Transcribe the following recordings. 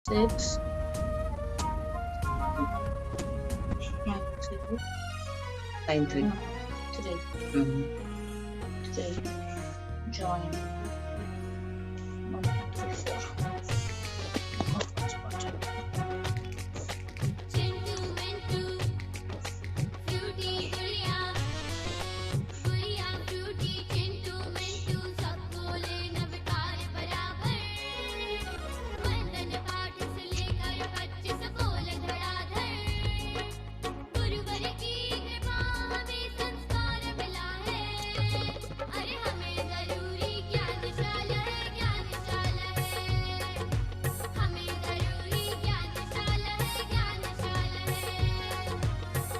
6 9 9-3. 3 Mm. 3 join 1.34. Chintu Mintu Frooti गुड़िया गुड़िया Frooti Chintu Mintu सबको लेना बेकार बराबर वंदन पाठ से लेकर 25 बोल धड़ाधड़ गुरुवर की कृपा हमें संस्कार मिला है अरे हमें जरूरी ज्ञानशाला है ज्ञानशाला है हमें जरूरी ज्ञानशाला है ज्ञानशाला है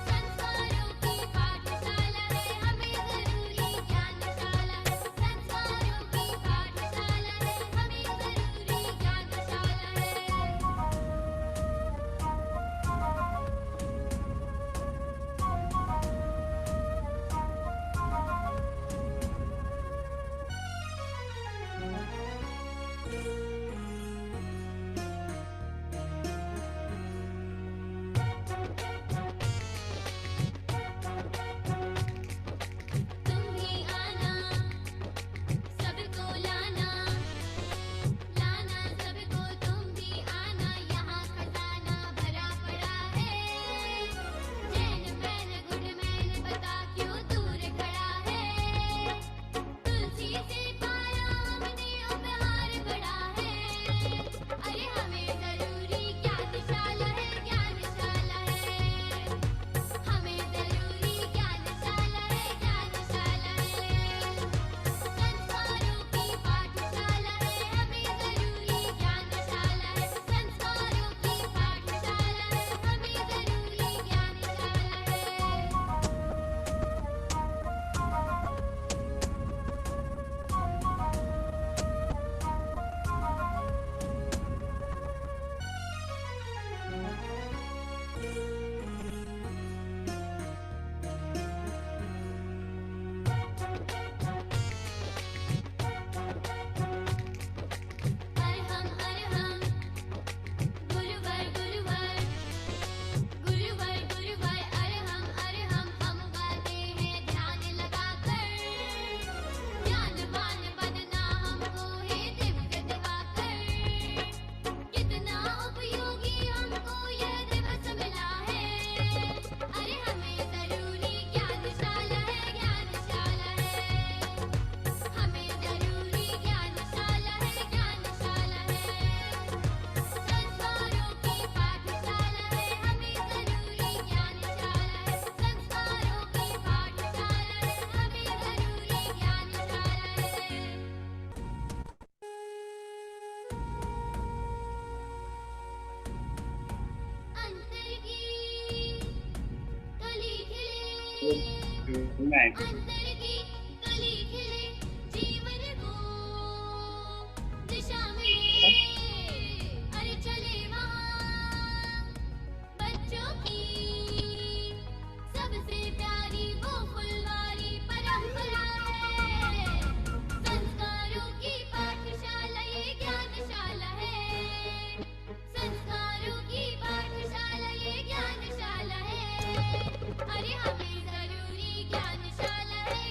संस्कारों की पाठशाला है हमें जरूरी ज्ञानशाला है संस्कारों की पाठशाला है हमें जरूरी ज्ञानशाला है तुम भी आना सबको लाना लाना सबको तुम भी आना यहाँ खजाना भरा पड़ा है जैन मैन गुड मैन बता क्यों दूर खड़ा है तुलसी से पाया हमने उपहार बड़ा है अरे हमें जरूरी ज्ञानशाला है ज्ञानशाला है हमें जरूरी ज्ञानशाला है ज्ञानशाला है संस्कारों की पाठशाला है हमें जरूरी ज्ञानशाला है संस्कारों की पाठशाला है हमें जरूरी ज्ञानशाला है अरहम गुरुवर गुरुवर गुरुवर गुरुवर अरहम हम गाते हैं ध्यान लगाकर ज्ञानवान बनना हमको है दिव्य दिवाकर कितना उपयोगी हमको यह दिवस मिला है अरे हमें जरूरी ज्ञानशाला है ज्ञानशाला है हमें जरूरी ज्ञानशाला है ज्ञानशाला है संस्कारों की पाठशाला है हमें जरूरी ज्ञानशाला है संस्कारों की पाठशाला है हमें जरूरी ज्ञानशाला है अंतर की कली खिले Nice. अंतर की कली खिले जीवन को दिशा मिले अरे चले वहाँ बच्चों की सबसे प्यारी वो फुलवारी परंपरा है संस्कारों की पाठशाला ये ज्ञानशाला है संस्कारों की पाठशाला ये ज्ञानशाला है अरे हमें जरूरी ज्ञानशाला है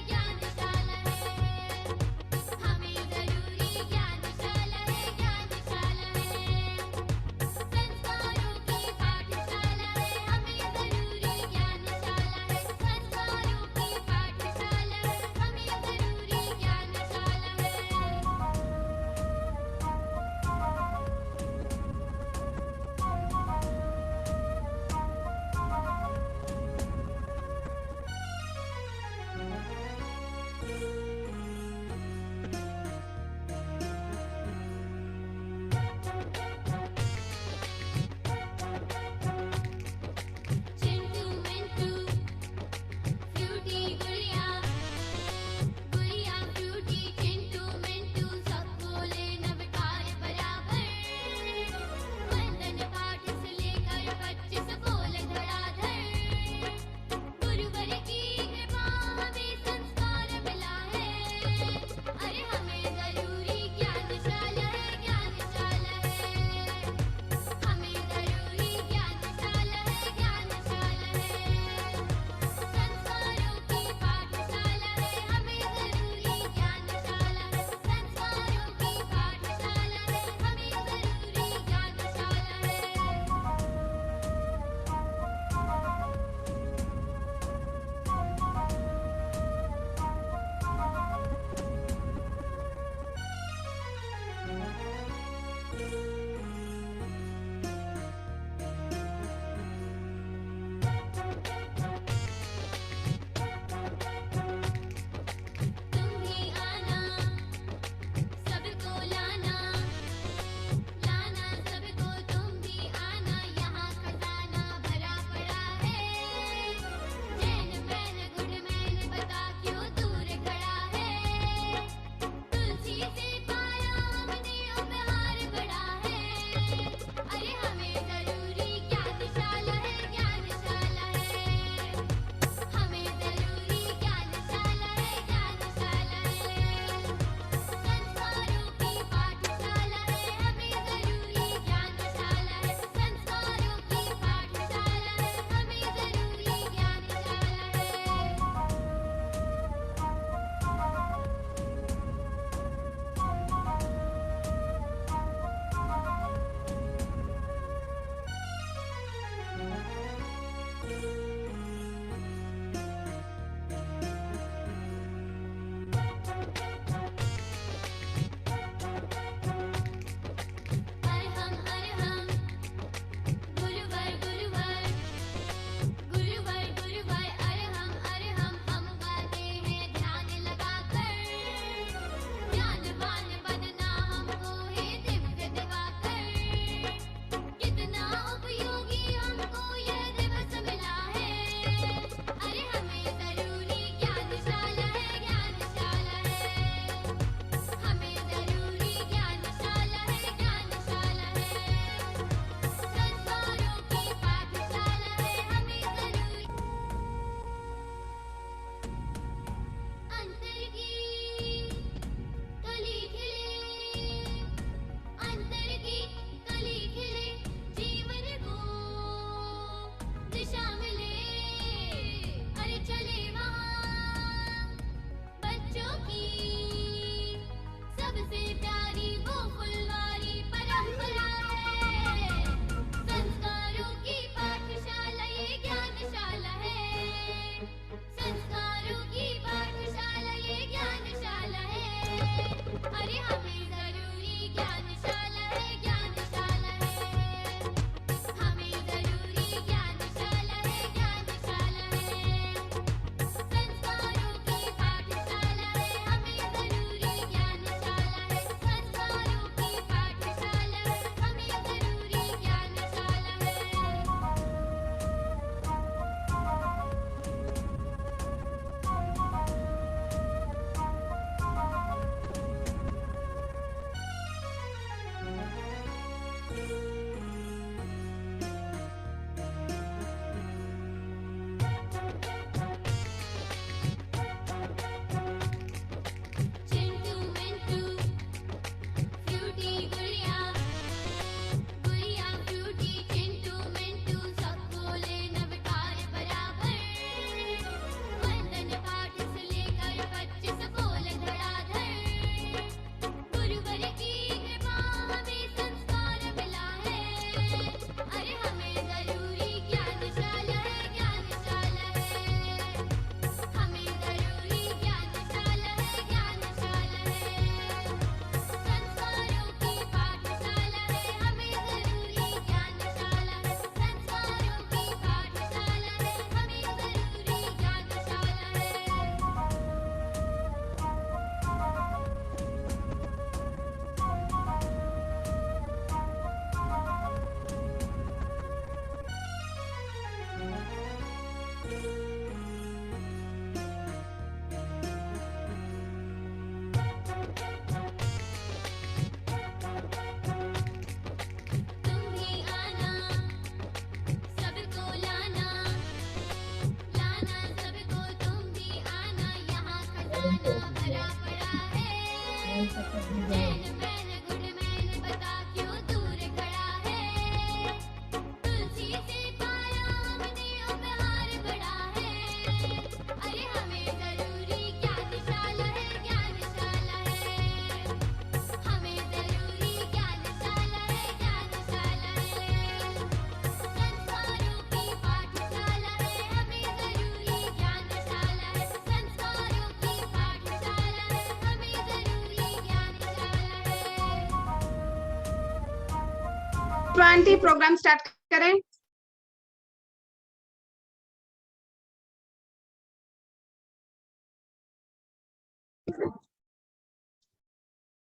20 प्रोग्राम स्टार्ट करें।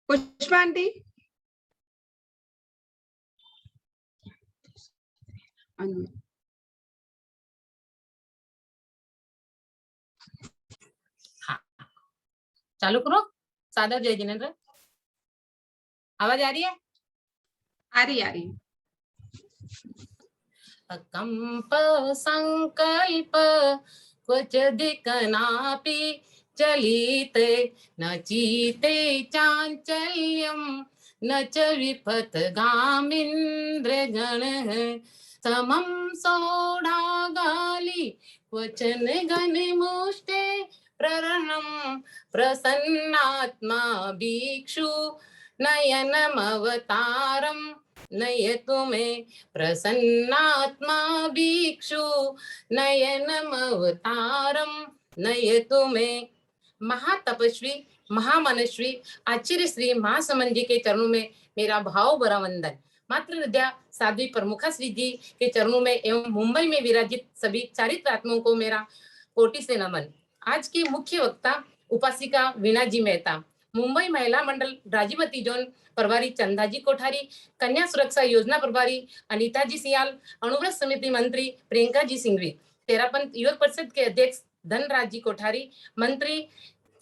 पुष्पा आंटी, हाँ चालू करो। सादर जय जिनेंद्र, आवाज आ रही है? आ रही। अकंप संकल्प क्वचिदिकनापि चलिते न चीते चांचल्यम न च विपथगामिन्द्रगणः समं सोढागाली क्वचन गणमुष्टे प्ररणं प्रसन्नात्मा भिक्षु नयनमवतारं नयतु मे प्रसन्नात्मा भिक्षु नयनमवतारम नयतु मे। महातपस्वी महामनस्वी आचार्य श्री महासमन जी के चरणों में मेरा भाव भरा वंदन। मातृ विद्या साध्वी प्रमुखा श्री जी के चरणों में एवं मुंबई में विराजित सभी चारित्रात्मों को मेरा कोटि से नमन। आज की मुख्य वक्ता उपासिका वीणा जी मेहता, मुंबई महिला मंडल राजीवती जोन प्रभारी चंदा जी कोठारी, कन्या सुरक्षा योजना प्रभारी अनीता जी सियाल, अणुव्रत समिति मंत्री प्रियंका जी सिंघवी, तेरापंथ युवक परिषद के अध्यक्ष धनराज जी कोठारी, मंत्री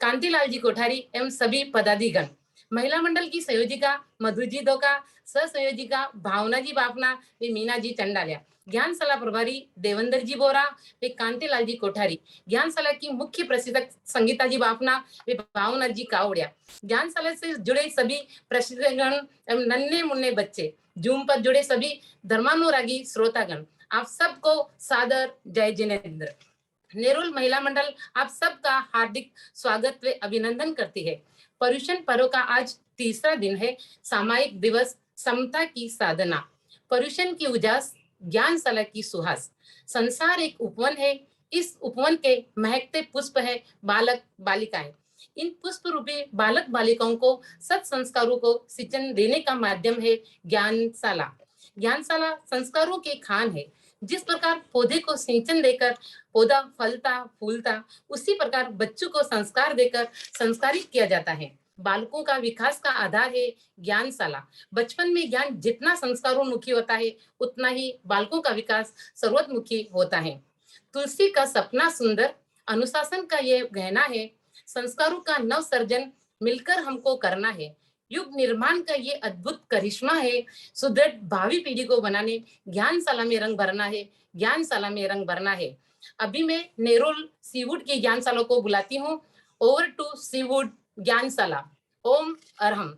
कांतिलाल जी कोठारी एवं सभी पदाधिगण, महिला मंडल की संयोजिका मधु जी धोका, सह संयोजिका भावना जी बापना वे मीना जी चंडालिया, ज्ञानशाला प्रभारी देवेंद्र जी बोरा वे कांतिलाल जी कोठारी, ज्ञानशाला की मुख्य प्रशिक्षक संगीता जी बापना वे भावना जी कावड़िया, ज्ञानशाला से जुड़े सभी प्रशिक्षकगण एवं नन्हे मुन्ने बच्चे, जूम पर जुड़े सभी धर्मानुरागी श्रोतागण, आप सबको सादर जय जिनेंद्र। नेरुल महिला मंडल आप सबका हार्दिक स्वागत व अभिनंदन करती है। पर्युषण पर्व का आज तीसरा दिन है। सामायिक दिवस समता की साधना, पर्युषण की उजास, ज्ञानशाला की सुहास। संसार एक उपवन है, इस उपवन के महकते पुष्प है बालक बालिकाएं। इन पुष्प रूपी बालक बालिकाओं को सत संस्कारों को सिंचन देने का माध्यम है ज्ञानशाला। ज्ञानशाला संस्कारों की खान है। जिस प्रकार पौधे को सिंचन देकर पौधा फलता फूलता, उसी प्रकार बच्चों को संस्कार देकर संस्कारित किया जाता है। बालकों का विकास का आधार है ज्ञानशाला। बचपन में ज्ञान जितना संस्कारोन्मुखी होता है, उतना ही बालकों का विकास सर्वोत्मुखी होता है। तुलसी का सपना सुंदर, अनुशासन का ये गहना है, संस्कारों का नव सर्जन मिलकर हमको करना है। युग निर्माण का ये अद्भुत करिश्मा है, सुदृढ़ भावी पीढ़ी को बनाने ज्ञानशाला में रंग भरना है, ज्ञानशाला में रंग भरना है। अभी मैं नेरुल सीवुड की ज्ञानशाला को बुलाती हूँ। Over to Seawoods Gyanshala. ओम अरहम।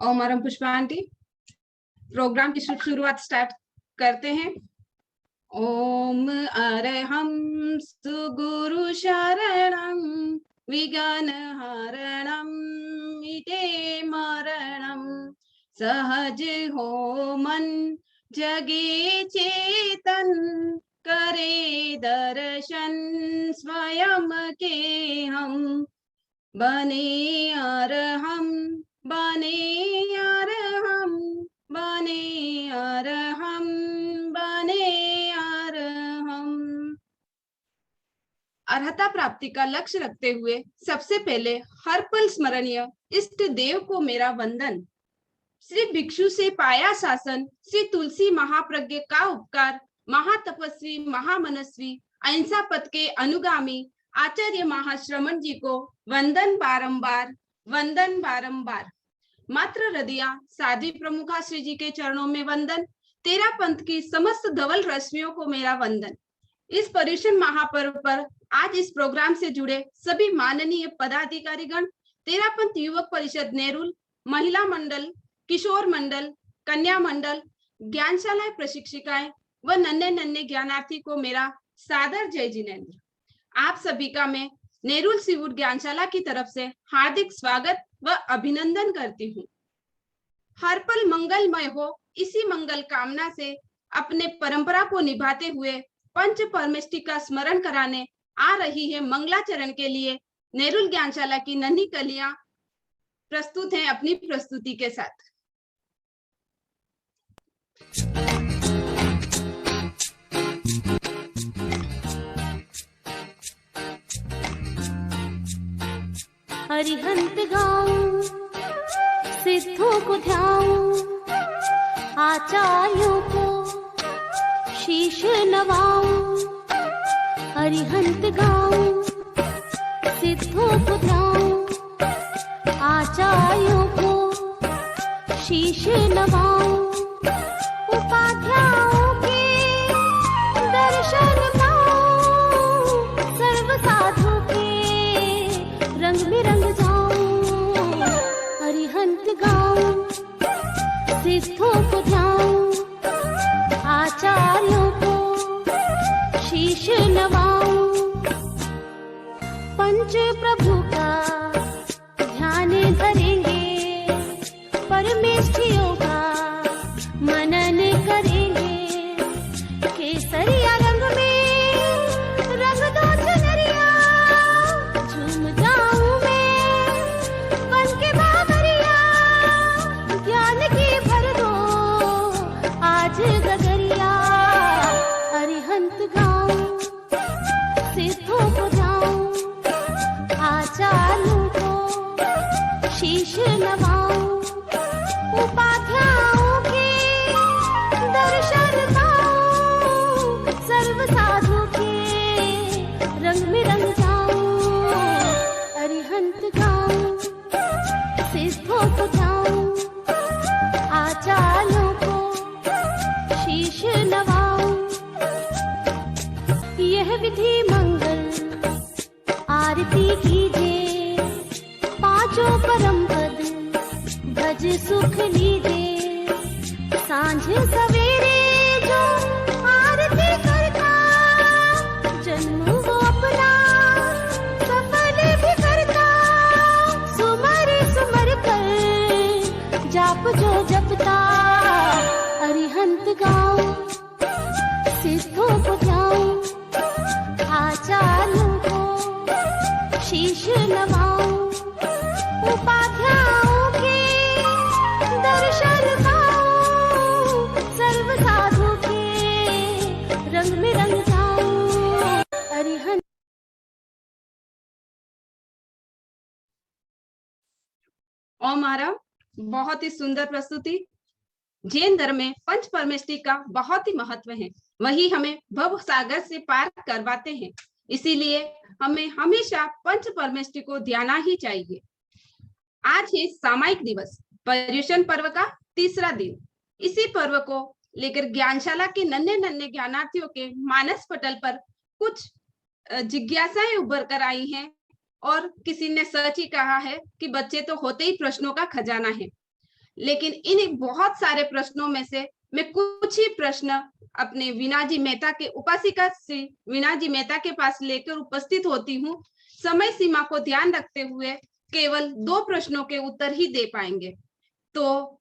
ओम अरहम। पुष्पा आंटी, प्रोग्राम की शुरुआत स्टार्ट करते हैं। ओम अरहम सुगुरु शरणम विज्ञान हरणम मिटे मरणम सहज हो मन जगे चेतन करे दर्शन स्वयं के हम बने अरहम बने अरहम बने अरहम बने अरहम। अर्हता प्राप्ति का लक्ष्य रखते हुए सबसे पहले हर पल स्मरणीय इष्ट देव को मेरा वंदन। श्री भिक्षु से पाया शासन, श्री तुलसी महाप्रज्ञ का उपकार, महातपस्वी महामनस्वी अहिंसा पथ के अनुगामी आचार्य महाश्रमण जी को वंदन बारंबार, वंदन बारंबार। मात्र हृदया साध्वी प्रमुखा श्री जी के चरणों में वंदन। तेरा पंथ की समस्त धवल रश्मियों को मेरा वंदन। इस पर्युषण महापर्व पर आज इस प्रोग्राम से जुड़े सभी माननीय पदाधिकारीगण, तेरा पंथ युवक परिषद नेरुल, महिला मंडल, किशोर मंडल, कन्या मंडल, ज्ञानशाला प्रशिक्षिकाएं व नन्हे नन्हे ज्ञानार्थी को मेरा सादर जय जिनेंद्र। आप सभी का मैं नेरुल सीवुड ज्ञानशाला की तरफ से हार्दिक स्वागत व अभिनंदन करती हूँ। हर पल मंगलमय हो, इसी मंगल कामना से अपने परंपरा को निभाते हुए पंच परमेष्टि का स्मरण कराने आ रही है मंगलाचरण के लिए नेरुल ज्ञानशाला की नन्ही कलियां प्रस्तुत हैं अपनी प्रस्तुति के साथ। अरिहंत गाऊं, सिद्धों को ध्याऊं, आचार्यों को शीश नवाऊं। अरिहंत गाऊं, सिद्धों को ध्याऊं, आचार्यों को शीश नवाऊं। उपाध्यायों के दर्शन पाऊं, सर्व साधु के रंग बिरंग जाऊं। अरिहंत गाऊं, सिद्धों को ध्याऊं, आचार्यों को शीश नवाऊं। पंच प्रभु का ध्यान धरेंगे, परमेष्ठियों का मनन करेंगे। केसरिया रंग में रंग दो चुनरिया, झूम जाऊं मैं बन के बाबरिया। ज्ञान की भर दो आज गगरिया। अरिहंत गाऊं, सिद्धों को ध्याऊं, आचार्यों को शीश नवाऊं। उपाध्यायों के दर्शन पाऊं, सर्व साधु के रंग में रंग जाऊं। अरिहंत गाऊं, सिद्धों को ध्याऊं, आचार्यों को शीश नवाऊं। यह विधि मंगल आरती कीजिए, पांचों परम पद भज सुख लीजिए। सांझ सवेरे जो आरती करता, जन्म वो अपना सफल भी करता। सुमर सुमर कर जाप जो जपता। अरिहंत गाऊं, सिद्धों को ध्याऊं, आचार्यों को शीश नवाऊं। उपाध्यायों के दर्शन पाऊं, सर्व साधु के रंग में रंग जाऊं। अरिहंत ओम आराम। बहुत ही सुंदर प्रस्तुति। जैन धर्म में पंच परमेष्टि का बहुत ही महत्व है, वही हमें भव सागर से पार करवाते हैं। इसीलिए हमें हमेशा पंच परमेष्टि को ध्याना ही चाहिए। आज है सामायिक दिवस, पर्युषण पर्व का तीसरा दिन। इसी पर्व को लेकर ज्ञानशाला के नन्हे नन्हे ज्ञानार्थियों के मानस पटल पर कुछ जिज्ञासाएं उभर कर आई हैं, और किसी ने सच ही कहा है कि बच्चे तो होते ही प्रश्नों का खजाना है। लेकिन इन बहुत सारे प्रश्नों में से मैं कुछ ही प्रश्न अपने वीणा जी मेहता के उपासिका श्री वीणा जी मेहता के पास लेकर उपस्थित होती हूँ। समय सीमा को ध्यान रखते हुए केवल 2 प्रश्नों के उत्तर ही दे पाएंगे। तो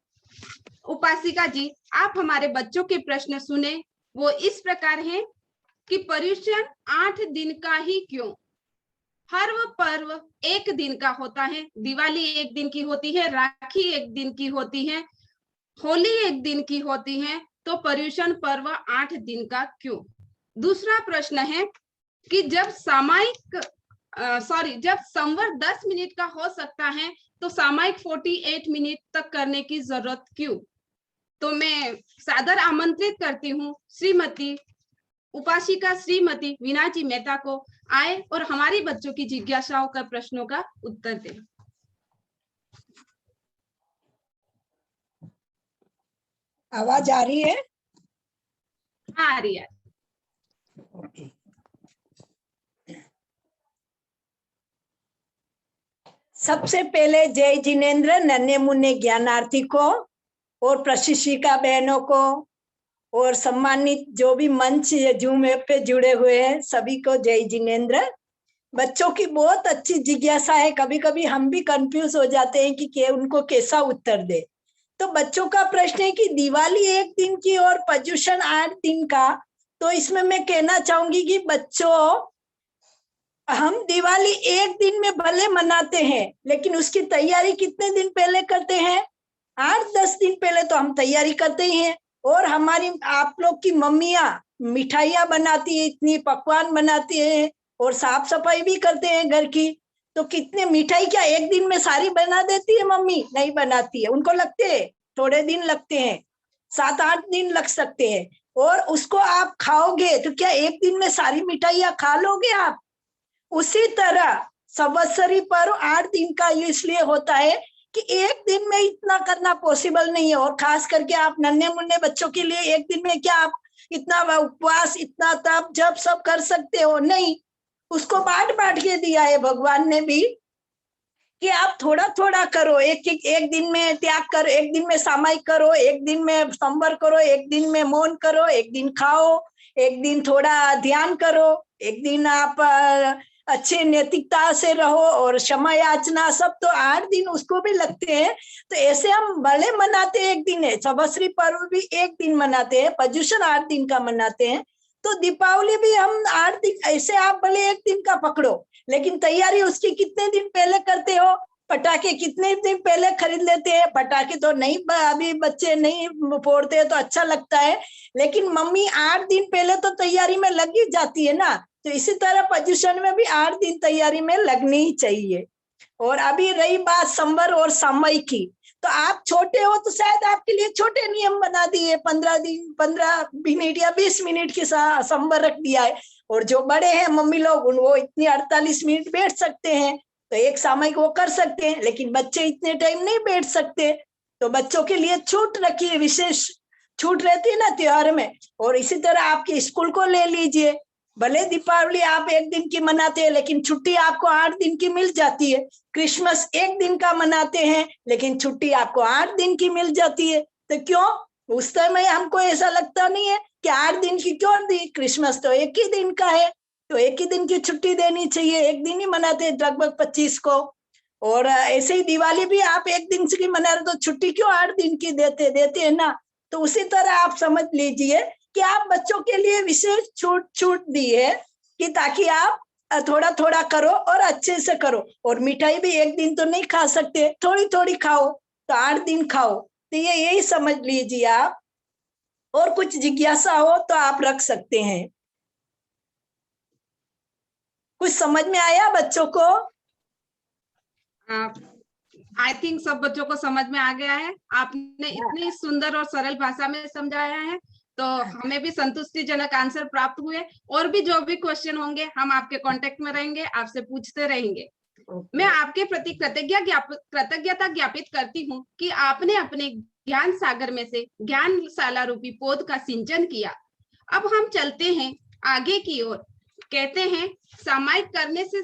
उपासिका जी, आप हमारे बच्चों के प्रश्न सुने। वो इस प्रकार हैं कि पर्युषण 8 दिन का ही क्यों? हर पर्व 1 दिन का होता है। दिवाली 1 दिन की होती है, राखी 1 दिन की होती है, होली 1 दिन की होती है, तो पर्युषण पर्व 8 दिन का क्यों? दूसरा प्रश्न है कि जब जब संवर 10 मिनट का हो सकता है, तो सामायिक 48 मिनट तक करने की जरूरत क्यों? तो मैं सादर आमंत्रित करती हूँ श्रीमती उपासिका श्रीमती वीणा जी मेहता को आए और हमारी बच्चों की जिज्ञासाओं का प्रश्नों का उत्तर दें। आवाज आ रही है? आ रही है। ओके। सबसे पहले जय जिनेन्द्र नन्हे मुन्ने ज्ञानार्थी को और प्रशिक्षिका बहनों को और सम्मानित जो भी मंच या जूम ऐप पे जुड़े हुए हैं सभी को जय जिनेन्द्र। बच्चों की बहुत अच्छी जिज्ञासा है, कभी कभी हम भी कंफ्यूज हो जाते हैं कि उनको कैसा उत्तर दे। तो बच्चों का प्रश्न है कि दिवाली 1 दिन की और पर्युषण 8 दिन का। तो इसमें मैं कहना चाहूंगी कि बच्चों हम दिवाली एक दिन में भले मनाते हैं, लेकिन उसकी तैयारी कितने दिन पहले करते हैं? 8-10 दिन पहले तो हम तैयारी करते ही हैं। और हमारी आप लोग की मम्मियाँ मिठाइयाँ बनाती है, इतनी पकवान बनाती है और साफ सफाई भी करते हैं घर की। तो कितने मिठाई क्या एक दिन में सारी बना देती है मम्मी? नहीं बनाती है, उनको लगते हैं थोड़े दिन लगते हैं, 7-8 दिन लग सकते हैं। और उसको आप खाओगे तो क्या एक दिन में सारी मिठाइयाँ खा लोगे आप? उसी तरह संवत्सरी पर्व 8 दिन का इसलिए होता है कि एक दिन में इतना करना पॉसिबल नहीं है। और खास करके आप नन्हे मुन्ने बच्चों के लिए एक दिन में क्या आप इतना उपवास, इतना तप जप सब कर सकते हो? नहीं, उसको बांट बांट के दिया है भगवान ने भी कि आप थोड़ा थोड़ा करो। एक दिन में त्याग करो, एक दिन में सामायिक करो, एक दिन में संवर करो, एक दिन में मौन करो, एक दिन खाओ, एक दिन थोड़ा ध्यान करो, एक दिन आप अच्छे नैतिकता से रहो और क्षमा याचना, सब तो 8 दिन उसको भी लगते हैं। तो ऐसे हम भले मनाते हैं एक दिन है, संवत्सरी पर्व भी एक दिन मनाते हैं, पर्युषण 8 दिन का मनाते हैं। तो दीपावली भी हम 8 दिन, ऐसे आप भले एक दिन का पकड़ो, लेकिन तैयारी उसकी कितने दिन पहले करते हो? पटाखे कितने दिन पहले खरीद लेते हैं? पटाखे तो नहीं, अभी बच्चे नहीं फोड़ते तो अच्छा लगता है, लेकिन मम्मी 8 दिन पहले तो तैयारी में लग ही जाती है ना। तो इसी तरह पर्युषण में भी 8 दिन तैयारी में लगनी ही चाहिए। और अभी रही बात संवर और सामयिक की, तो आप छोटे हो तो शायद आपके लिए छोटे नियम बना दिए, 15 मिनट या 20 मिनट की संवर रख दिया है। और जो बड़े हैं मम्मी लोग, वो इतनी 48 मिनट बैठ सकते हैं, तो एक सामयिक वो कर सकते हैं, लेकिन बच्चे इतने टाइम नहीं बैठ सकते। तो बच्चों के लिए छूट रखी है, विशेष छूट रहती है ना त्योहार में। और इसी तरह आपके स्कूल को ले लीजिए, भले दीपावली आप एक दिन की मनाते हैं, लेकिन छुट्टी आपको 8 दिन की मिल जाती है। क्रिसमस एक दिन का मनाते हैं, लेकिन छुट्टी आपको 8 दिन की मिल जाती है। तो क्यों? उस समय हमको ऐसा लगता नहीं है कि 8 दिन की क्यों दी, क्रिसमस तो एक ही दिन का है, तो एक ही दिन की छुट्टी देनी चाहिए। एक दिन ही मनाते हैं लगभग 25 को। और ऐसे ही दिवाली भी आप एक दिन की मना रहे तो छुट्टी क्यों 8 दिन की देते हैं ना। तो उसी तरह आप समझ लीजिए कि आप बच्चों के लिए विशेष छूट दी है कि ताकि आप थोड़ा थोड़ा करो और अच्छे से करो। और मिठाई भी एक दिन तो नहीं खा सकते, थोड़ी थोड़ी खाओ, तो 8 दिन खाओ। तो ये यही समझ लीजिए आप। और कुछ जिज्ञासा हो तो आप रख सकते हैं। कुछ समझ में आया बच्चों को? आई थिंक सब बच्चों को समझ में आ गया है। आपने इतनी सुंदर और सरल भाषा में समझाया है, तो हमें भी संतुष्टिजनक आंसर प्राप्त हुए। और भी जो भी क्वेश्चन होंगे हम आपके कांटेक्ट में रहेंगे, आपसे पूछते रहेंगे। मैं आपके प्रति कृतज्ञता ज्ञापित करती हूँ कि आपने अपने ज्ञान सागर में से ज्ञानशाला रूपी पौध का सिंचन किया। अब हम चलते हैं आगे की ओर। कहते हैं सामायिक करने से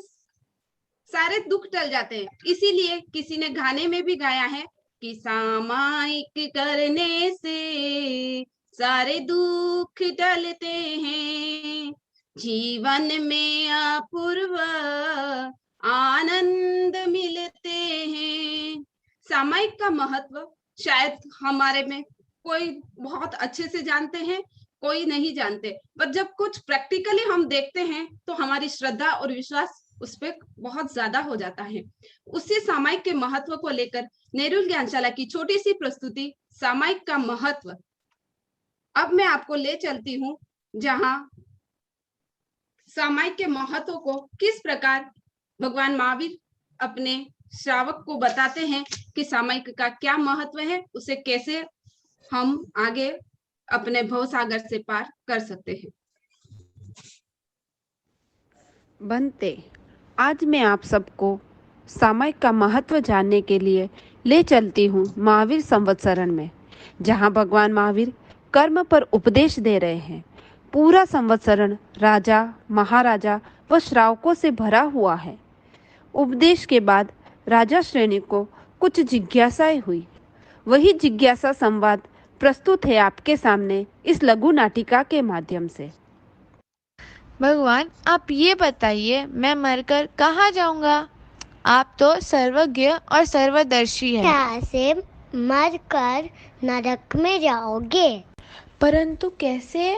सारे दुख टल जाते हैं, इसीलिए किसी ने गाने में भी गाया है कि सामायिक करने से सारे दुख टलते हैं, जीवन में अपूर्व आनंद मिलते हैं। सामायिक का महत्व शायद हमारे में कोई बहुत अच्छे से जानते हैं, कोई नहीं जानते, पर जब कुछ प्रैक्टिकली हम देखते हैं तो हमारी श्रद्धा और विश्वास उस पर बहुत ज्यादा हो जाता है। उसी सामायिक के महत्व को लेकर नेरुल ज्ञानशाला की छोटी सी प्रस्तुति सामायिक का महत्व। अब मैं आपको ले चलती हूँ जहां सामायिक के महत्व को किस प्रकार भगवान महावीर अपने श्रावक को बताते हैं कि सामायिक का क्या महत्व है, उसे कैसे हम आगे अपने भवसागर से पार कर सकते हैं। बनते, आज मैं आप सबको सामायिक का महत्व जानने के लिए ले चलती हूँ महावीर संवत्सरण में, जहाँ भगवान महावीर कर्म पर उपदेश दे रहे हैं। पूरा संवत्सरण राजा, महाराजा व श्रावकों से भरा हुआ है। उपदेश के बाद राजा श्रेणी को कुछ जिज्ञासाएं हुई। वही जिज्ञासा संवाद प्रस्तुत है आपके सामने इस लघु नाटिका के माध्यम से। भगवान, आप ये बताइए, मैं मरकर कहाँ जाऊंगा? आप तो सर्वज्ञ और सर्वदर्शी हैं। क्या से मरकर नरक में जाओगे? परंतु कैसे?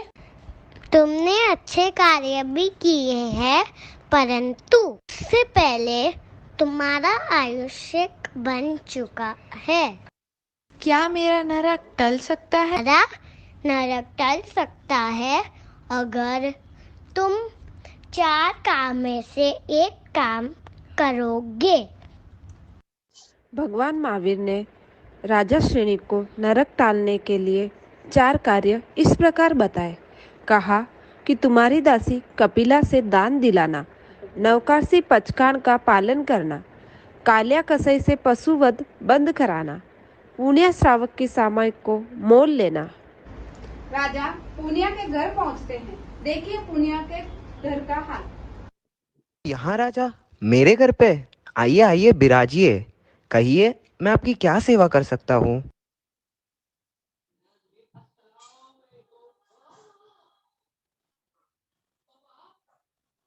तुमने अच्छे कार्य भी किए हैं, परंतु इससे पहले तुम्हारा आयुष्य बन चुका है। क्या मेरा नरक टल सकता है? नरक टल सकता है अगर तुम 4 काम में से एक काम करोगे। भगवान महावीर ने राजा श्रेणी को नरक टालने के लिए 4 कार्य इस प्रकार बताए। कहा कि तुम्हारी दासी कपिला से दान दिलाना, नवकारसी पचकान का पालन करना, काल्या कसई से पशुवध बंद कराना, पुण्य श्रावक की सामायिक को मोल लेना। राजा पुनिया के घर पहुंचते हैं। देखिए पुनिया के घर का हाल। यहाँ राजा, मेरे घर पे? आइए आइए, बिराजिए। कहिए, मैं आपकी क्या सेवा कर सकता हूँ?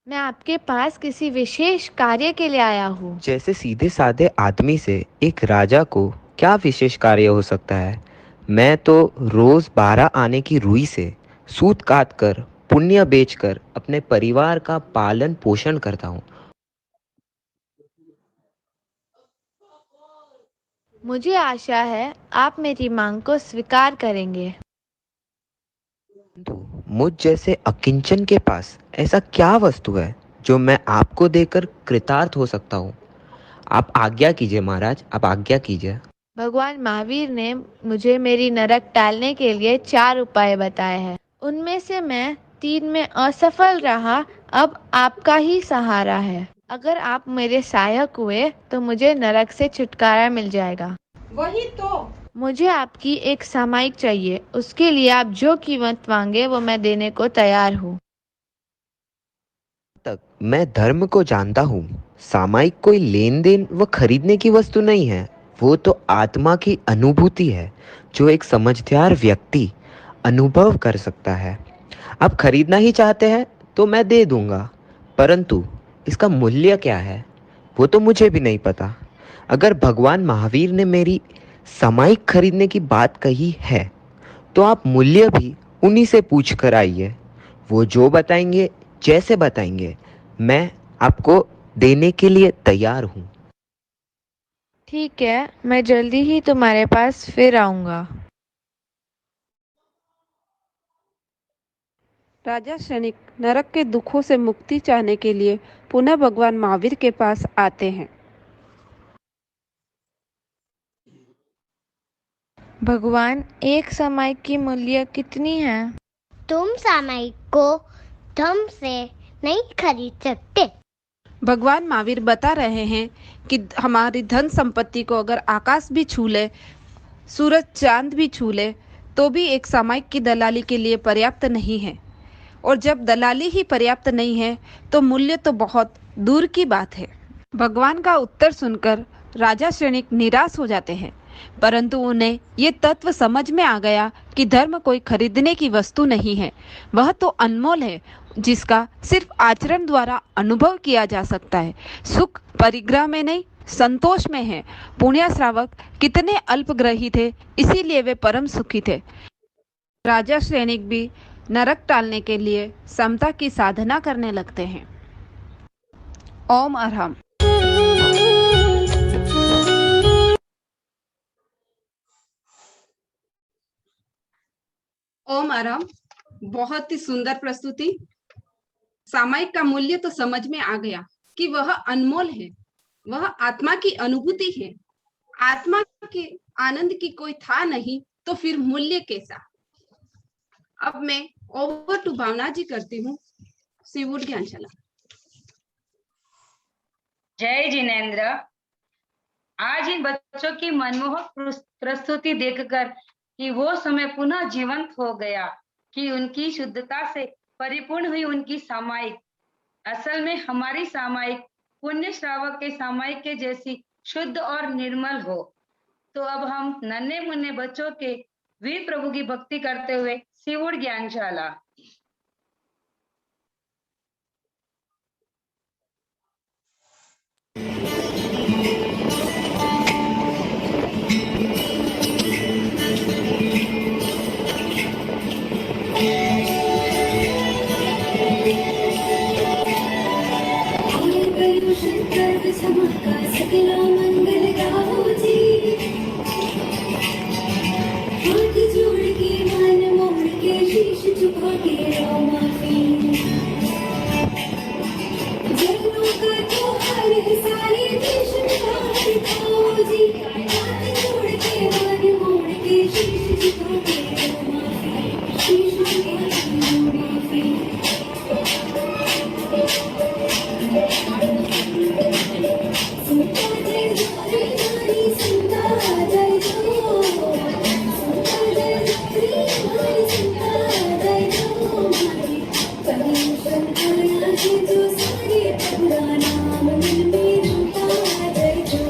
मैं आपके पास किसी विशेष कार्य के लिए आया हूँ। जैसे सीधे साधे आदमी से एक राजा को क्या विशेष कार्य हो सकता है? मैं तो रोज 12 आने की रुई से सूत काट कर पुण्य बेचकर अपने परिवार का पालन पोषण करता हूँ। मुझे आशा है आप मेरी मांग को स्वीकार करेंगे। मुझ जैसे अकिंचन के पास ऐसा क्या वस्तु है जो मैं आपको देकर कृतार्थ हो सकता हूँ? आप आज्ञा कीजिए महाराज, आप आज्ञा कीजिए। भगवान महावीर ने मुझे मेरी नरक टालने के लिए 4 उपाय बताए हैं। उनमें से मैं 3 में असफल रहा। अब आपका ही सहारा है। अगर आप मेरे सहायक हुए तो मुझे नरक से छुटकारा मिल जाएगा। वही तो। मुझे आपकी एक सामायिक चाहिए। उसके लिए आप जो कीमत मांगे वो मैं देने को तैयार हूँ। तक मैं धर्म को जानता हूँ, सामायिक कोई लेन देन व खरीदने की वस्तु नहीं है। वो तो आत्मा की अनुभूति है जो एक समझदार व्यक्ति अनुभव कर सकता है। आप खरीदना ही चाहते हैं तो मैं दे दूंगा, परंतु इसका मूल्य क्या है वो तो मुझे भी नहीं पता। अगर भगवान महावीर ने मेरी सामायिक खरीदने की बात कही है तो आप मूल्य भी उन्हीं से पूछ कर आइए। वो जो बताएंगे, जैसे बताएंगे, मैं आपको देने के लिए तैयार हूँ। ठीक है, मैं जल्दी ही तुम्हारे पास फिर आऊँगा। राजा क्षणिक नरक के दुखों से मुक्ति चाहने के लिए पुनः भगवान महावीर के पास आते हैं। भगवान, एक सामायिक की मूल्य कितनी है? तुम सामायिक को धन से नहीं खरीद सकते। भगवान महावीर बता रहे हैं कि हमारी धन संपत्ति को अगर आकाश भी छू ले, सूरज चांद भी छू ले, तो भी एक सामायिक की दलाली के लिए पर्याप्त नहीं है। और जब दलाली ही पर्याप्त नहीं है तो मूल्य तो बहुत दूर की बात है। भगवान का उत्तर सुनकर राजा क्षणिक निराश हो जाते हैं, परंतु उन्हें ये तत्व समझ में आ गया कि धर्म कोई खरीदने की वस्तु नहीं है। वह तो अनमोल है जिसका सिर्फ आचरण द्वारा अनुभव किया जा सकता है। सुख परिग्रह में नहीं, संतोष में है। पुण्य श्रावक कितने अल्पग्रही थे, इसीलिए वे परम सुखी थे। राजा सैनिक भी नरक टालने के लिए समता की साधना करने लगते हैं। ओम अरहम। ओम अरहम। बहुत ही सुंदर प्रस्तुति। सामायिक का मूल्य तो समझ में आ गया कि वह अनमोल है, वह आत्मा की अनुभूति है। आत्मा के आनंद की कोई था नहीं तो फिर मूल्य कैसा। अब मैं ओवर टू भावना जी करती हूँ। शिवूर ज्ञानशाला। जय जिनेन्द्र। आज इन बच्चों की मनमोहक प्रस्तुति देखकर कि वो समय पुनः जीवंत हो गया कि उनकी शुद्धता से परिपूर्ण हुई उनकी सामायिक। असल में हमारी सामायिक पुण्य श्रावक के सामायिक के जैसी शुद्ध और निर्मल हो। तो अब हम नन्हे मुन्ने बच्चों के वीर प्रभु की भक्ति करते हुए शिवूर ज्ञानशाला। सकला मंगल गाओ जी, हाथ जोड़ के मन मोड़ के शीश झुका के रो माफी। जगनों का त्योहार है सारे देश में बाहर खाओ जी, हाथ जोड़ के मन मोड़ के शीश झुका के रो माफी, शीश झुका के रो माफी। सुनता जय जोरे नारी सुनता जय जो, सुनता जय जोरे नारी सुनता जय जो मारी। परमेश्वर आया है जो सारे प्रभुरा नाम मन में रमता जय जो,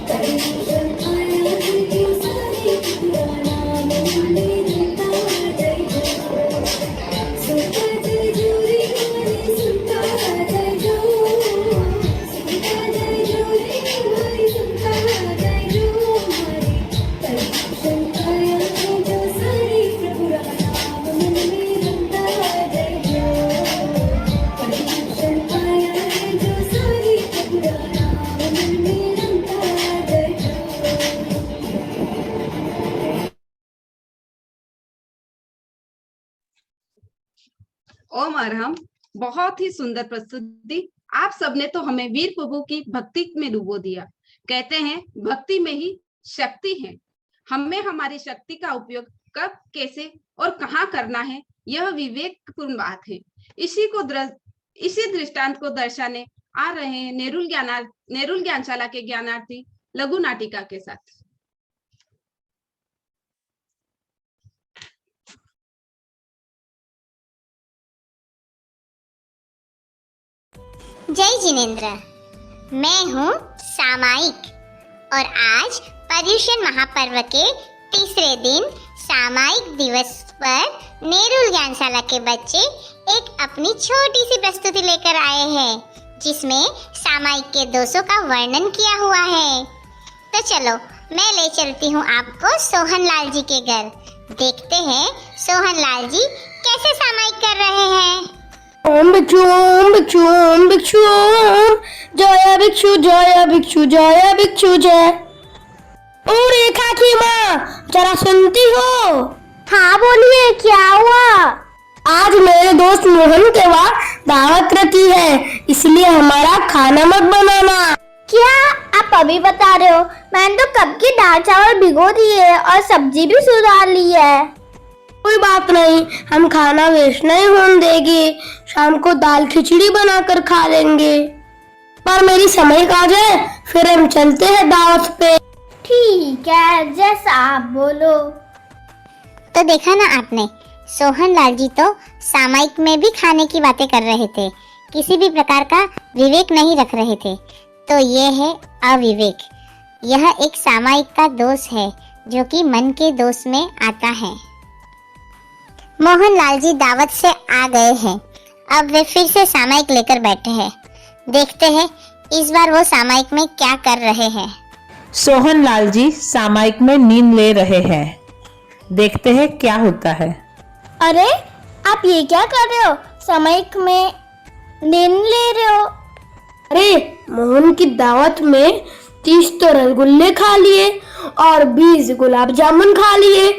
परमेश्वर आया है जो सारे प्रभुरा नाम मन में रमता जय जो। सुनता जय जोरे नारी सुनता जय जो, सुनता जय जोरे नारी सुनता जय जो मारी। परमेश्वर आया है जो सारे प्रभुरा नाम मन में रमता जय जो, परमेश्वर आया है जो सारे प्रभुरा नाम मन में रमता जय जो। ओम अरहम, बहुत ही सुंदर प्रस्तुति। आप सबने तो हमें वीर प्रभु की भक्ति में डुबो दिया। कहते हैं भक्ति में ही शक्ति है। हमें हमारी शक्ति का उपयोग कब, कैसे और कहाँ करना है, यह विवेकपूर्ण बात है। इसी दृष्टांत को दर्शाने आ रहे हैं नेरुल ज्ञानशाला के ज्ञानार्थी लघु नाटिका के साथ। जय जिनेंद्र, मैं हूँ सामायिक और आज पर्युषण महापर्व के तीसरे दिन सामायिक दिवस पर नेरुल ज्ञानशाला के बच्चे एक अपनी छोटी सी प्रस्तुति लेकर आए हैं जिसमें सामायिक के दोषों का वर्णन किया हुआ है। तो चलो मैं ले चलती हूँ आपको सोहनलाल जी के घर। देखते हैं सोहनलाल जी कैसे सामायिक कर रहे हैं। ओम भिक्षु ओम भिक्षु ओम भिक्षु ओम, जय भिक्षु जय भिक्षु जय भिक्षु जय। ओ रेखा की माँ, जरा सुनती हो? हाँ बोलिए, क्या हुआ? आज मेरे दोस्त मोहन के वहाँ दावत रखी है, इसलिए हमारा खाना मत बनाना। क्या आप अभी बता रहे हो? मैंने तो कब की दाल चावल भिगो दिए और सब्जी भी सुधार ली है। कोई बात नहीं, हम खाना वेस्ट नहीं होने देंगे। शाम को दाल खिचड़ी बनाकर खा लेंगे। पर मेरी समय आ जाए फिर हम चलते हैं दावत पे। ठीक है, जैसा आप बोलो। तो देखा ना आपने, सोहनलाल जी तो सामायिक में भी खाने की बातें कर रहे थे, किसी भी प्रकार का विवेक नहीं रख रहे थे। तो ये है अविवेक। यह एक सामायिक का दोष है जो कि मन के दोष में आता है। मोहनलाल जी दावत से आ गए हैं, अब वे फिर से सामायिक लेकर बैठे हैं। देखते हैं इस बार वो सामायिक में क्या कर रहे हैं। सोहनलाल जी सामायिक में नींद ले रहे हैं, देखते हैं क्या होता है। अरे आप ये क्या कर रहे हो? सामायिक में नींद ले रहे हो? अरे मोहन की दावत में 30 तो रसगुल्ले खा लिए और 20 गुलाब जामुन खा लिए,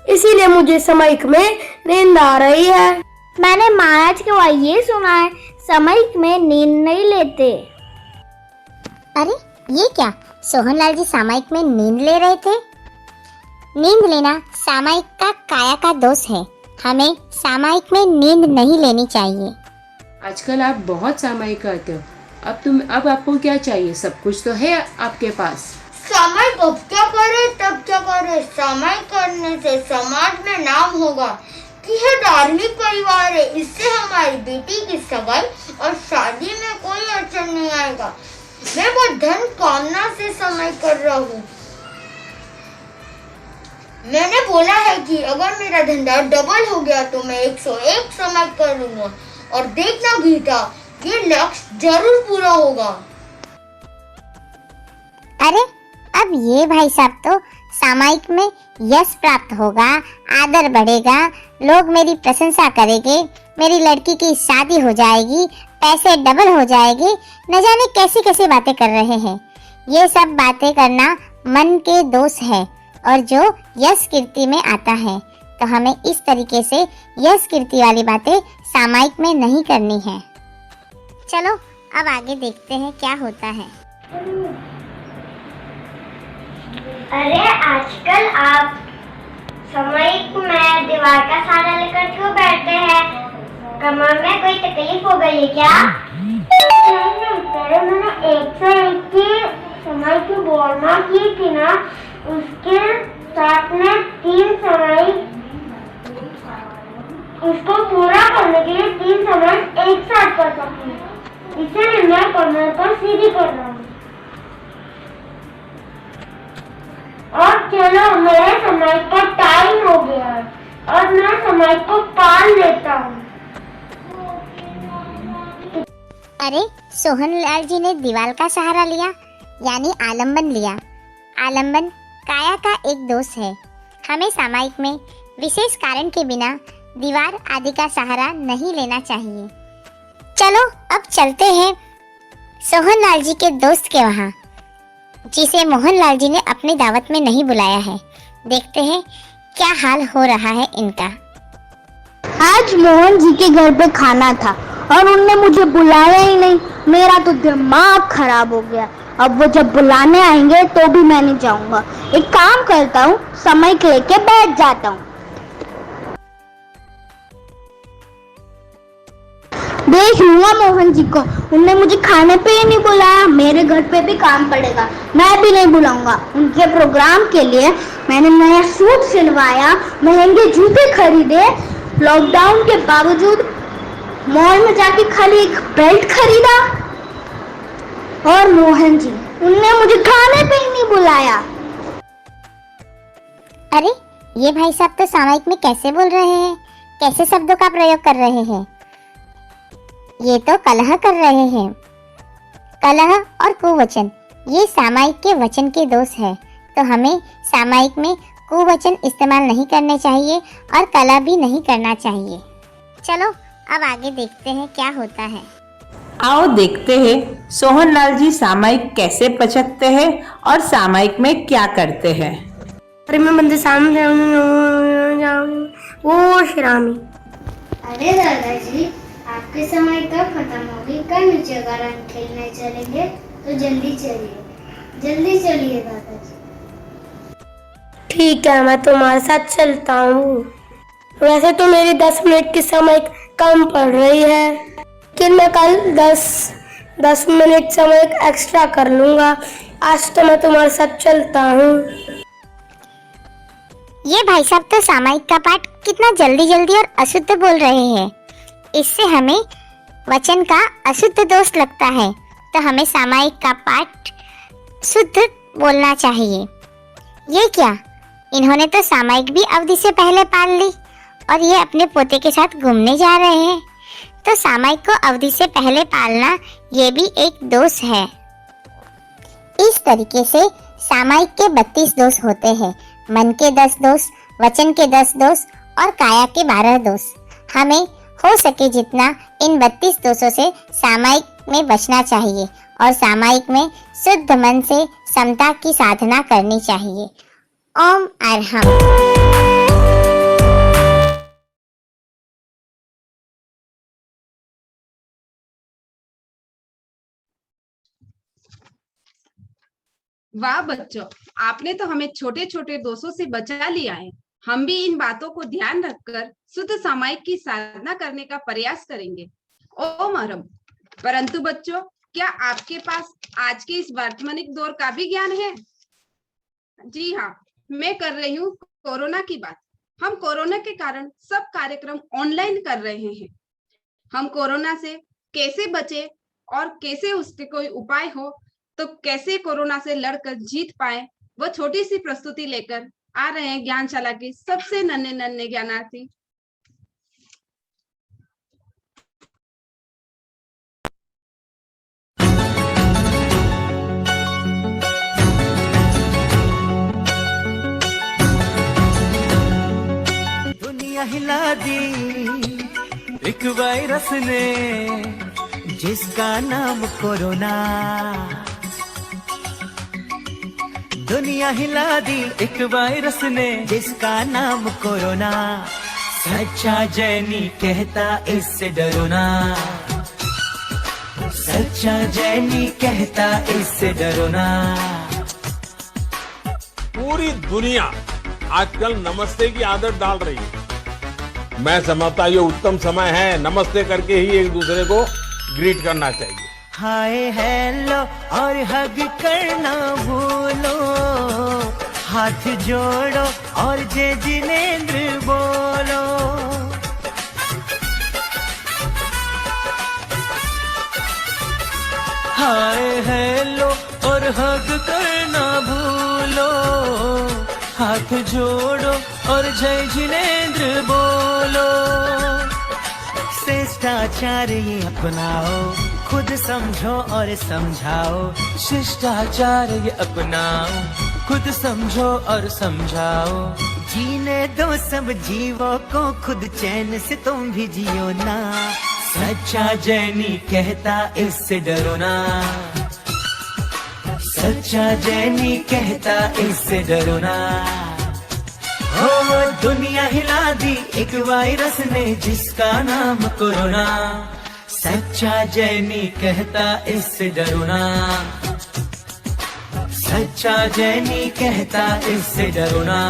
इसीलिए मुझे सामायिक में नींद आ रही है। मैंने महाराज के वहाँ ये सुना है सामायिक में नींद नहीं लेते। अरे ये क्या, सोहनलाल जी सामायिक में नींद ले रहे थे? नींद लेना सामायिक का काया का दोष है। हमें सामायिक में नींद नहीं लेनी चाहिए। आजकल आप बहुत सामायिक करते हो, अब आपको क्या चाहिए? सब कुछ तो है आपके पास। सामायिक अब क्या करे तब क्या करे, सामायिक करने से समाज में नाम होगा कि यह धार्मिक परिवार है, इससे हमारी बेटी की सगाई और शादी में कोई अड़चन नहीं आएगा। मैं बहुत धन कामना से सामायिक कर रहा हूँ। मैंने बोला है कि अगर मेरा धंधा डबल हो गया तो मैं 101 सामायिक करूँगा और देखना गीता, ये लक्ष्य जरूर पूरा होगा। अरे अब ये भाई साहब तो सामायिक में यश प्राप्त होगा, आदर बढ़ेगा, लोग मेरी प्रशंसा करेंगे, मेरी लड़की की शादी हो जाएगी, पैसे डबल हो जाएंगे, न जाने कैसी कैसी बातें कर रहे हैं। ये सब बातें करना मन के दोष है और जो यश कीर्ति में आता है, तो हमें इस तरीके से यश कीर्ति वाली बातें सामायिक में नहीं करनी है। चलो अब आगे देखते हैं क्या होता है। अरे आजकल आप सामयिक में दीवार का सहारा लेकर क्यों बैठते हैं? कमर में कोई तकलीफ हो गई है क्या? पहले मैंने 101 की समय की बोलना की थी ना, उसके साथ में 3 समय, उसको पूरा करने के लिए 3 समय एक साथ कर सकती हूँ। इसलिए मैं कमर को सीधी कर रहा हूँ। और चलो, मेरे समय का टाइम हो गया है और मैं समय को पाल लेता हूँ। अरे सोहनलाल जी ने दीवार का सहारा लिया, यानी आलम्बन लिया। आलम्बन काया का एक दोष है। हमें सामायिक में विशेष कारण के बिना दीवार आदि का सहारा नहीं लेना चाहिए। चलो अब चलते हैं सोहनलाल जी के दोस्त के वहाँ, जिसे मोहनलाल जी ने अपनी दावत में नहीं बुलाया है। देखते हैं क्या हाल हो रहा है इनका। आज मोहन जी के घर पे खाना था और उनने मुझे बुलाया ही नहीं। मेरा तो दिमाग खराब हो गया। अब वो जब बुलाने आएंगे तो भी मैं नहीं जाऊंगा। एक काम करता हूँ, समय लेके बैठ जाता हूँ। देख लूंगा मोहन जी को। उनने मुझे खाने पे ही नहीं बुलाया, मेरे घर पे भी काम पड़ेगा, मैं भी नहीं बुलाऊंगा। उनके प्रोग्राम के लिए मैंने नया सूट सिलवाया, महंगे जूते खरीदे, लॉकडाउन के बावजूद मॉल में जाके खाली एक बेल्ट खरीदा। और मोहन जी, उनने मुझे खाने पे ही नहीं बुलाया। अरे ये भाई साहब तो सामायिक में कैसे बोल रहे हैं, कैसे शब्दों का प्रयोग कर रहे हैं। ये तो कलह कर रहे हैं। कलह और कुवचन ये सामायिक के वचन के दोष है, तो हमें सामायिक में कुवचन इस्तेमाल नहीं करने चाहिए और कलह भी नहीं करना चाहिए। चलो अब आगे देखते हैं क्या होता है। आओ देखते हैं सोहनलाल जी सामायिक कैसे पचकते हैं और सामायिक में क्या करते हैं। अरे मैं बंदे सामने वो शरामी। अरे दादाजी, आपके समय कब खत्म होगी? कल नीचे अगर हम खेलने चलेंगे तो जल्दी चलिए दादाजी। ठीक है, मैं तुम्हारे साथ चलता हूँ। वैसे तो मेरी 10 मिनट की समय कम पड़ रही है, लेकिन मैं कल 10 मिनट समय एक्स्ट्रा कर लूंगा। आज तो मैं तुम्हारे साथ चलता हूँ। ये भाई साहब तो सामायिक का पाठ कितना जल्दी जल्दी और अशुद्ध बोल रहे हैं। इससे हमें वचन का अशुद्ध दोष लगता है, तो हमें सामायिक का पाठ शुद्ध बोलना चाहिए। ये क्या, इन्होंने तो सामायिक भी अवधि से पहले पाल ली और ये अपने पोते के साथ घूमने जा रहे हैं। तो सामायिक को अवधि से पहले पालना ये भी एक दोष है। इस तरीके से सामायिक के 32 दोष होते हैं। मन के 10 दोष, वचन के 10 दोष और काया के 12 दोष। हमें हो सके जितना इन 32 दोषों से सामायिक में बचना चाहिए और सामायिक में शुद्ध मन से समता की साधना करनी चाहिए। ओम अरहम। वाह बच्चों, आपने तो हमें छोटे छोटे दोषों से बचा लिया है। हम भी इन बातों को ध्यान रखकर शुद्ध सामायिक की साधना करने का प्रयास करेंगे। ओम अरहम। परंतु बच्चों, क्या आपके पास आज के इस वर्तमानिक दौर का भी ज्ञान है? जी हाँ, मैं कर रही हूँ कोरोना की बात। हम कोरोना के कारण सब कार्यक्रम ऑनलाइन कर रहे हैं। हम कोरोना से कैसे बचे और कैसे उसके कोई उपाय हो, तो कैसे कोरोना से लड़कर जीत पाए, वो छोटी सी प्रस्तुति लेकर आ रहे हैं ज्ञानशाला के सबसे नन्हे ज्ञानार्थी। दुनिया हिला दी एक वायरस ने, जिसका नाम कोरोना। दुनिया हिला दी एक वायरस ने जिसका नाम कोरोना। सच्चा जैनी कहता इससे डरो ना, सच्चा जैनी कहता इससे डरो ना। पूरी दुनिया आजकल नमस्ते की आदत डाल रही है। मैं समझता ये उत्तम समय है, नमस्ते करके ही एक दूसरे को ग्रीट करना चाहिए। हाय हेलो और हग करना भूलो, हाथ जोड़ो और जय जिनेंद्र बोलो। हाय हेलो और हग करना भूलो, हाथ जोड़ो और जय जिनेंद्र बोलो। शिष्टाचार ये अपनाओ, खुद समझो और समझाओ। शिष्टाचार ये अपनाओ, खुद समझो और समझाओ। जीने दो सब जीवों को खुद चैन से तुम भी जियो ना। सच्चा जैनी कहता इससे डरो ना, सच्चा जैनी कहता इससे डरो ना। हो दुनिया हिला दी एक वायरस ने जिसका नाम कोरोना। सच्चा जैनी कहता इससे डरो ना, सच्चा जैनी कहता इससे डरो ना।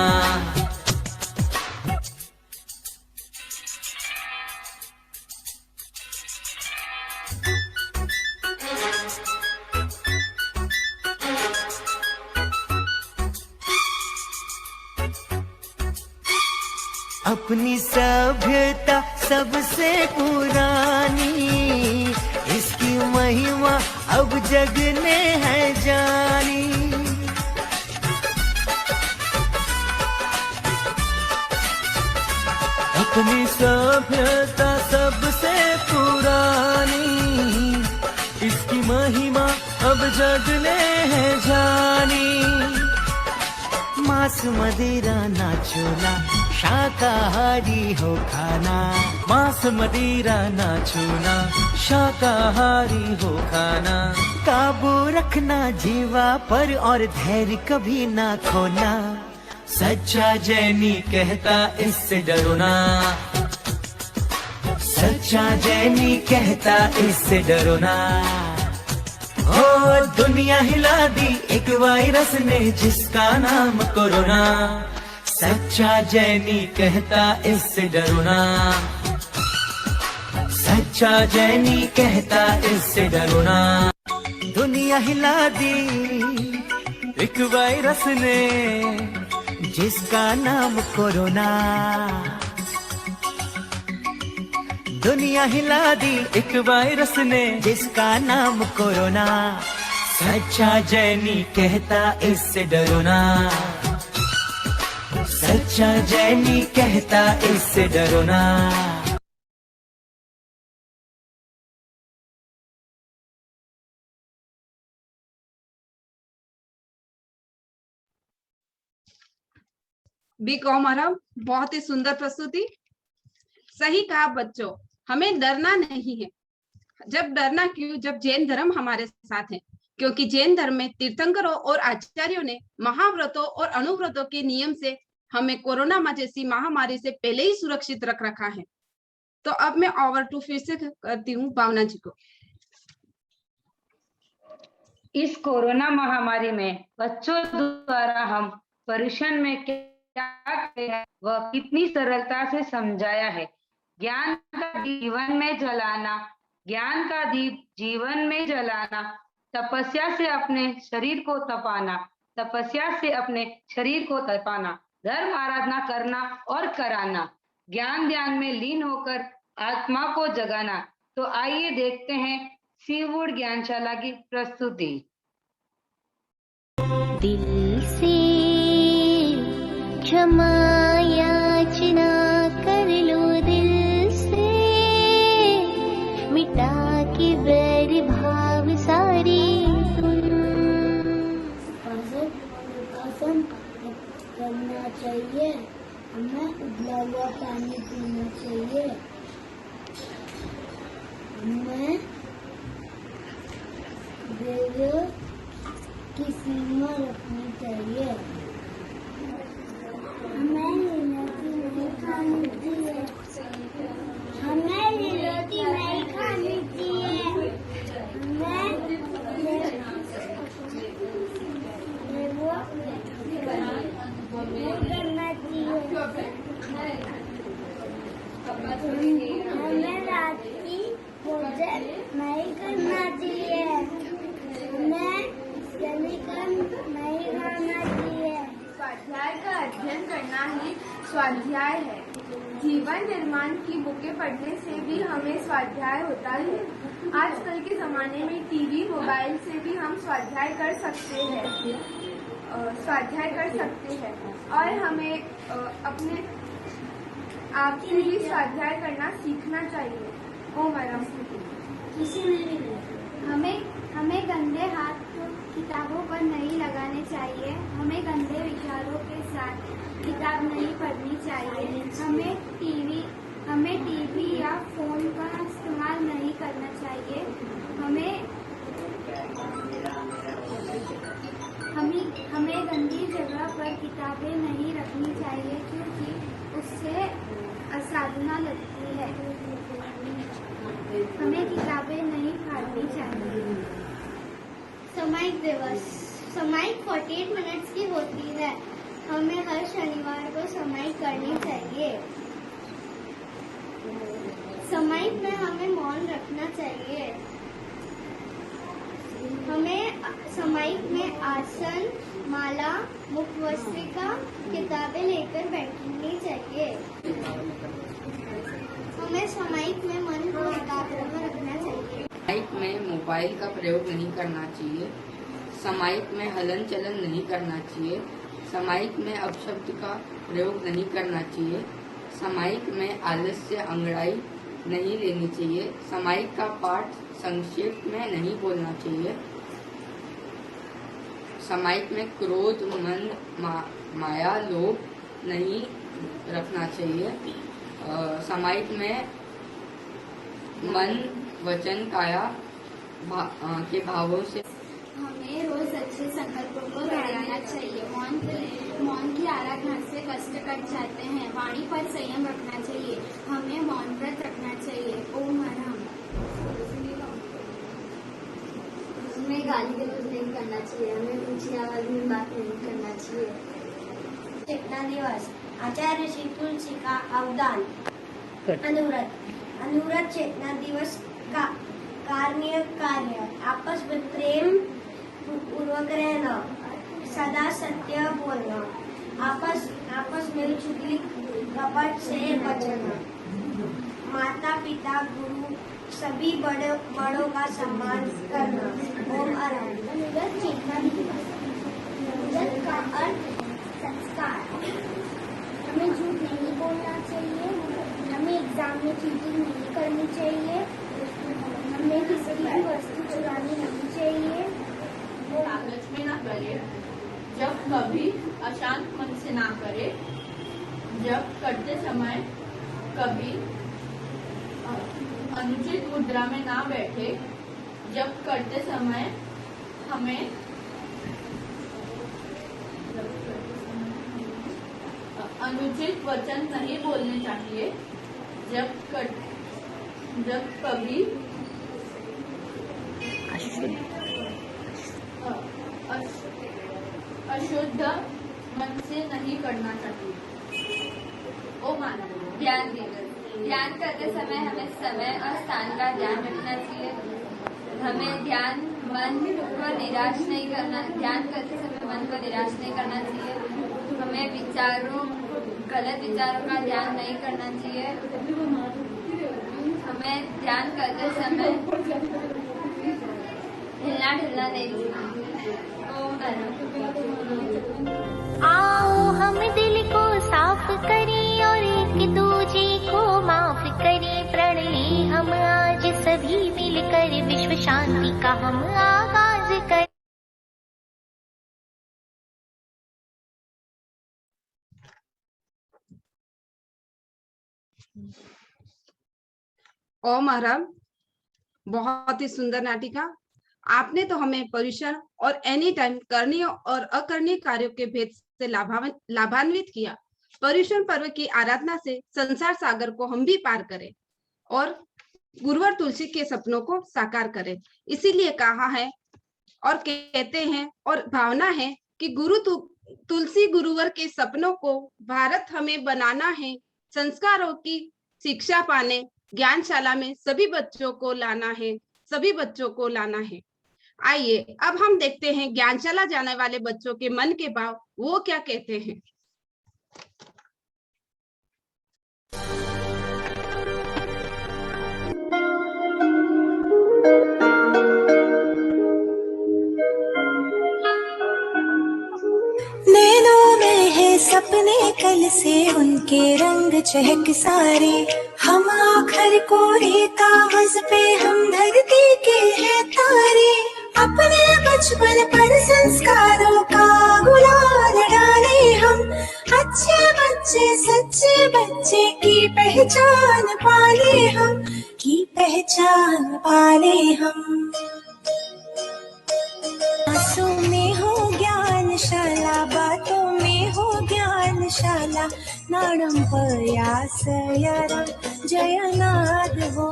अपनी सभ्यता सबसे पुरानी, इसकी महिमा अब जग ने है जानी। अपनी सभ्यता सबसे पुरानी, इसकी महिमा अब जग ने है जानी। मांस मदिरा ना छूना, शाकाहारी हो खाना। मांस मदिरा ना छूना, शाकाहारी हो खाना। काबू रखना जीवा पर और धैर्य कभी ना खोना। सच्चा जैनी कहता इससे डरो ना, सच्चा जैनी कहता इससे डरो ना। ओ दुनिया हिला दी एक वायरस ने जिसका नाम कोरोना। सच्चा जैनी कहता इससे डरो ना, सच्चा जैनी कहता इससे डरो ना। दुनिया हिला दी एक वायरस ने जिसका नाम कोरोना। दुनिया हिला दी एक वायरस ने जिसका नाम कोरोना। सच्चा जैनी कहता इससे डरो ना, सच्चा जैनी कहता इससे डरो ना। बी कॉम आराम, बहुत ही सुंदर प्रस्तुति। सही कहा बच्चों, हमें डरना नहीं है। जब डरना क्यों, जब जैन धर्म हमारे साथ है। क्योंकि जैन धर्म में तीर्थंकरों और आचार्यों ने महाव्रतों और अनुव्रतों के नियम से हमें कोरोना जैसी महामारी से पहले ही सुरक्षित रख रखा है। तो अब मैं ओवर टू फिर से करती हूँ भावना जी को। इस कोरोना महामारी में बच्चों द्वारा हम पर्यूषण में क्या है वह कितनी सरलता से समझाया है। ज्ञान का जीवन में जलाना, ज्ञान का दीप जीवन में जलाना, तपस्या से अपने शरीर को तपाना, तपस्या से अपने शरीर को तपाना, धर्म आराधना करना और कराना, ज्ञान ध्यान में लीन होकर आत्मा को जगाना। तो आइए देखते हैं सीवुड ज्ञानशाला की प्रस्तुति। दिल से क्षमा याचना कर लो, दिल से मिटा के बैर भाव सारी करना चाहिए। हमें उबला हुआ पानी पीना चाहिए। हमें जरूर किसी में रखनी चाहिए। हमें लीलोती नहीं खानी चाहिए। हमें लीलोती नहीं खानी चाहिए। हमें वो करना चाहिए। हमें रात की भोजन नहीं करना चाहिए। हमें जलीकरण नहीं खाना चाहिए। स्वाध्याय का अध्ययन करना ही स्वाध्याय है। जीवन निर्माण की बुकें पढ़ने से भी हमें स्वाध्याय होता है। आजकल के जमाने में टीवी मोबाइल से भी हम स्वाध्याय कर सकते हैं और हमें अपने आप से भी स्वाध्याय करना सीखना चाहिए। ओम आराम किसी ने भी हमें गंदे हाथ किताबों पर नहीं लगाने चाहिए। हमें गंदे विचारों के साथ किताब नहीं पढ़नी चाहिए। हमें टीवी या फोन का इस्तेमाल नहीं करना चाहिए। हमें गंदी जगह पर किताबें नहीं रखनी चाहिए क्योंकि उससे असाधना लगती है। हमें किताबें नहीं फाड़नी चाहिए। सामायिक दिवस सामायिक 48 मिनट्स की होती है। हमें हर शनिवार को सामायिक करनी चाहिए। सामायिक में हमें मौन रखना चाहिए। हमें सामायिक में आसन, माला, मुखवस्त्रिका, किताबें लेकर बैठनी चाहिए। हमें सामायिक में मन को एकाग्र में रखना चाहिए। सामायिक में मोबाइल का प्रयोग नहीं करना चाहिए। सामायिक में हलन चलन नहीं करना चाहिए। सामायिक में अपशब्द का प्रयोग नहीं करना चाहिए। सामायिक में आलस्य अंगड़ाई नहीं लेनी चाहिए। सामायिक का पाठ संक्षेप में नहीं बोलना चाहिए। सामायिक में क्रोध, मन, माया, लोभ नहीं रखना चाहिए। सामायिक में मन, वचन, काया के भावों से हमें रोज अच्छे संकल्पों को दोहराना चाहिए। मौन की आराधना से कष्ट कट जाते हैं। वाणी पर संयम रखना चाहिए। हमें मौन व्रत रखना चाहिए। ओम आराम। हमें गाली गलौज नहीं करना चाहिए। हमें ऊंची आवाज में बात नहीं करना चाहिए। चेतना दिवस आचार्य श्री तुलसी का अवदान। अनुव्रत चेतना दिवस का कार्य आपस में प्रेम पूर्वक रहना, सदा सत्य बोलना, आपस में चुगली कपट से बचना, माता पिता गुरु सभी बड़ों का सम्मान करना। ओम आराम। अनुव्रत चेतना दिवस का अर्थ संस्कार। हमें झूठ नहीं बोलना चाहिए। हमें एग्जाम में चीटिंग नहीं करनी चाहिए। हमें किसी की वस्तु चुरानी नहीं चाहिए। लालच में ना करे। जब कभी अशांत मन से ना करे। जब करते समय कभी अनुचित मुद्रा में ना बैठे। जब करते समय हमें अनुचित वचन नहीं बोलने चाहिए। जब कभी अशुद्ध मन से नहीं करना चाहिए। ओ माना ध्यान ध्यान करते समय हमें समय और स्थान का ध्यान रखना चाहिए। हमें मन को निराश नहीं करना। ध्यान करते समय मन को निराश नहीं करना चाहिए। हमें गलत विचारों का ध्यान नहीं करना चाहिए। हमें ध्यान करते समय हिलना ढिलना नहीं चाहिए। आओ हम दिल को साफ करें और एक दूजे को माफ करें। प्रण ले हम आज सभी मिलकर विश्व शांति का हम आगाज करें। ओम आराम। बहुत ही सुंदर नाटिका। आपने तो हमें पर्यूषण और एनी टाइम करणीय और अकरणीय कार्यों के भेद से लाभान्वित किया। पर्यूषण पर्व की आराधना से संसार सागर को हम भी पार करें और गुरुवर तुलसी के सपनों को साकार करें। इसीलिए कहा है और कहते हैं और भावना है कि तुलसी गुरुवर के सपनों को भारत हमें बनाना है। संस्कारों की शिक्षा पाने ज्ञानशाला में सभी बच्चों को लाना है। आइए अब हम देखते हैं ज्ञानशाला जाने वाले बच्चों के मन के भाव वो क्या कहते हैं। नैनों में है सपने कल से उनके रंग चहक सारे, हम आखिर कोरे कागज पे हम धरती के हैं तारे। अपने बचपन पर संस्कारों का गुलाल डाले हम, अच्छे बच्चे सच्चे बच्चे की पहचान पाले हम, की पहचान पाले हम। आंसू में हो ज्ञानशाला, बातों में हो ज्ञानशाला, नाडं प्रयास यरं जयनाद हो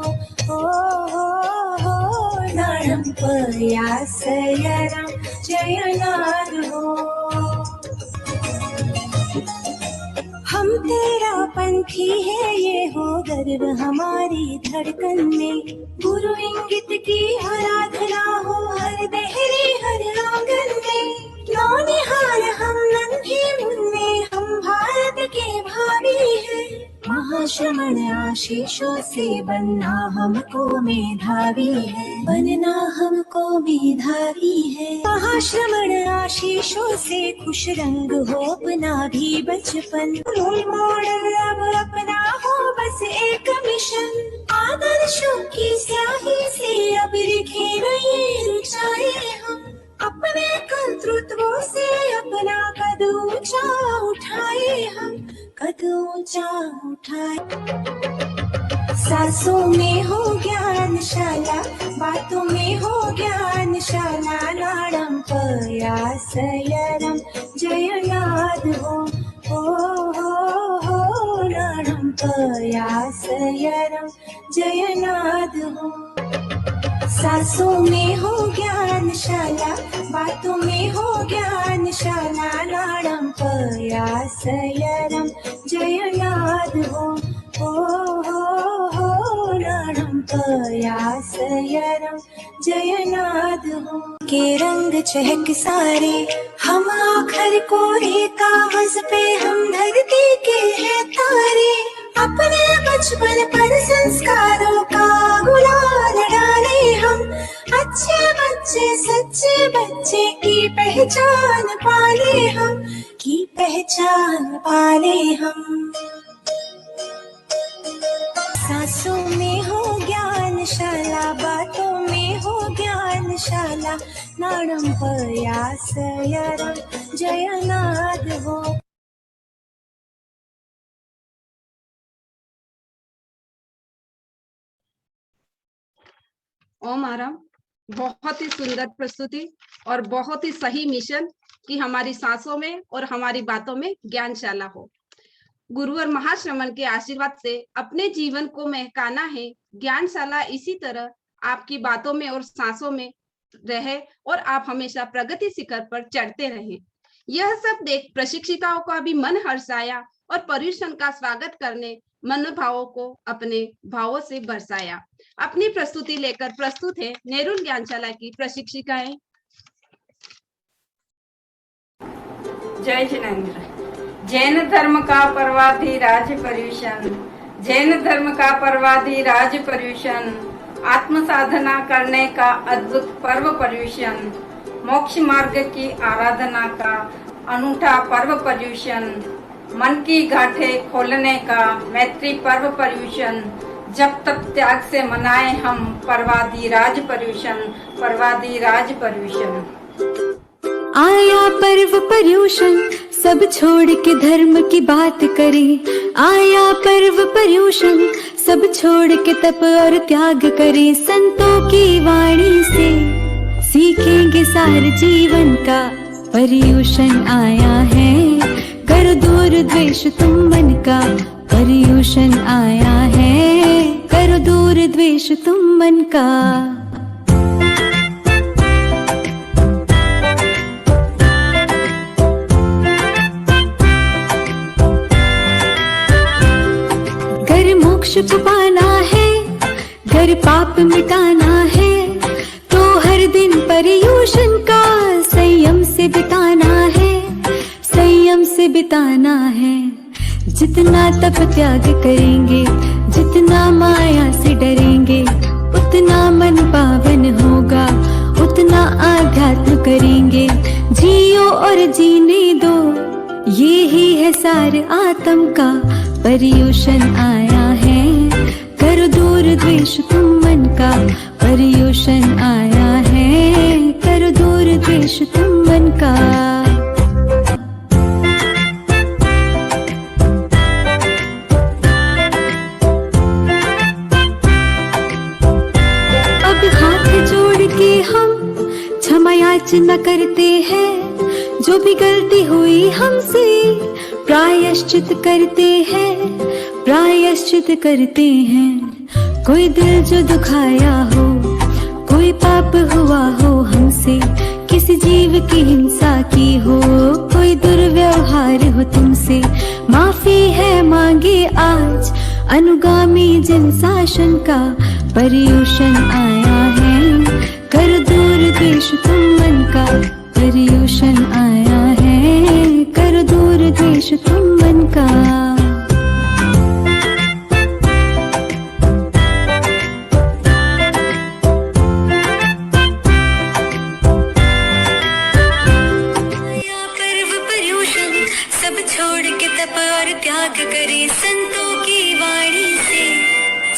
नाडं प्रयास यरं जयनाद हो। हम तेरा पंथी है ये हो गर्व हमारी धड़कन में, गुरु इंगित की आराधना हो हर दहरे हर आंगन में। नौनिहाल हम नन्हे मुन्ने हम भारत के भावी हैं, महाश्रमण आशीषों से बनना हमको मेधावी है, बनना हमको मेधावी है। महाश्रमण आशीषों से खुश रंग हो अपना भी बचपन, रोल मॉडल अब अपना हो बस एक मिशन, आदर्शों की स्याही से अब लिखे नई ऊंचाई हम, अपने कर्तृत्वों से अपना कद ऊंचा उठाए हम, कद ऊंचा उठाए। सांसों में हो ज्ञानशाला, बातों में हो ज्ञानशाला, नाडं प्रयास यरं जयनाद हो नाडं प्रयास यरं जयनाद हो। सांसों में हो ज्ञानशाला, बातों में हो ज्ञानशाला, नाडं प्रयास यरं जयनाद हो नाडं प्रयास यरं जयनाद हो। के रंग चहक सारे, हम आखिर कोरे कागज पे हम धरती के हैं तारे। अपने बचपन पर संस्कारों का गुलाल डाले हम, अच्छे बच्चे सच्चे बच्चे की पहचान पाले हम, की पहचान पाले हम। सांसों में हो ज्ञानशाला, बातों में हो ज्ञानशाला, नाडं प्रयास यरं जयनाद हो। ओम आराम। बहुत ही सुंदर प्रस्तुति और बहुत ही सही मिशन कि हमारी सांसों में और हमारी बातों में ज्ञानशाला हो। गुरुवर महाश्रमण के आशीर्वाद से अपने जीवन को महकाना है। ज्ञानशाला इसी तरह आपकी बातों में और सांसों में रहे और आप हमेशा प्रगति शिखर पर चढ़ते रहें। यह सब देख प्रशिक्षिताओं का भी मन हर्षाया और पर्यूषण का स्वागत करने मनोभावों को अपने भावों से बरसाया। अपनी प्रस्तुति लेकर प्रस्तुत है नेरुल ज्ञानशाला की प्रशिक्षिकाएं। जय जिनेंद्र। जैन धर्म का पर्वाधिराज पर्यूषण, जैन धर्म का पर्वाधिराज पर्यूषण, आत्म साधना करने का अद्भुत पर्व पर्यूषण, मोक्ष मार्ग की आराधना का अनूठा पर्व पर्यूषण, मन की गांठें खोलने का मैत्री पर्व पर्यूषण, जब तक त्याग से मनाए हम पर्वाधिराज पर्यूषण, पर्वाधिराज पर्यूषण। आया पर्व पर्यूषण, सब छोड़ के धर्म की बात करें। आया पर्व पर्यूषण, सब छोड़ के तप और त्याग करें। संतों की वाणी से सीखेंगे सार जीवन का पर्यूषण आया है। कर दूर द्वेष तुम मन का, पर्यूषण आया है। कर दूर द्वेष तुम मन का। गर मोक्ष को पाना है, गर पाप मिटाना है, तो हर दिन पर्यूषण का संयम से बिताना है, संयम से बिताना है। जितना तप त्याग करेंगे, जितना माया से डरेंगे, उतना मन पावन होगा, उतना आध्यात्म करेंगे। जियो और जीने दो, ये ही है सार आत्म का। पर्यूषण आया है, कर दूर द्वेष तुम मन का। पर्यूषण आया है, कर दूर द्वेष तुम मन का। अब हाथ जोड़ के हम क्षमा याचना करते हैं, जो भी गलती हुई हमसे प्रायश्चित करते हैं, प्रायश्चित करते हैं। कोई दिल जो दुखाया हो, कोई पाप हुआ हो हमसे, किसी जीव की हिंसा की हो, कोई दुर्व्यवहार हो तुमसे, माफी है मांगे आज अनुगामी जन शासन का। पर्यूषण आया है, कर दूर द्वेष तुम मन का। पर्यूषण आया है, कर दूर द्वेष तुम मन का। पर्व पर्यूषण सब छोड़ के तप और त्याग करे संतों की वाणी से,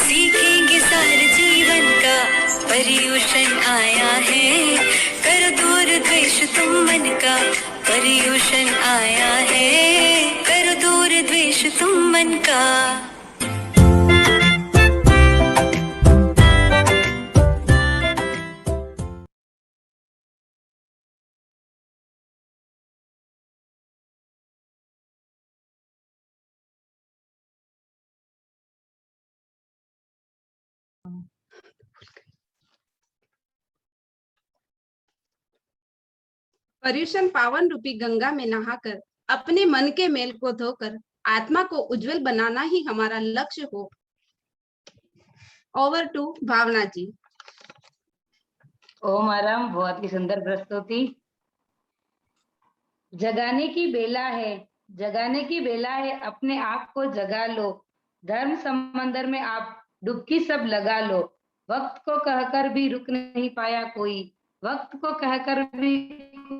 सीखेंगे सार जीवन का। पर्यूषण आया है, कर दूर द्वेष तुम मन का। पर्यूषण आया है, कर दूर द्वेष तुम मन का। पर्यूषण पावन रूपी गंगा में नहाकर अपने मन के मेल को धोकर आत्मा को उज्जवल बनाना ही हमारा लक्ष्य हो। ओवर टू भावना जी। ओम आराम, बहुत ही सुंदर प्रस्तुति। जगाने की बेला है, जगाने की बेला है, अपने आप को जगा लो। धर्म समंदर में आप डुबकी सब लगा लो। वक्त को कहकर भी रुक नहीं पाया कोई, वक्त को कहकर भी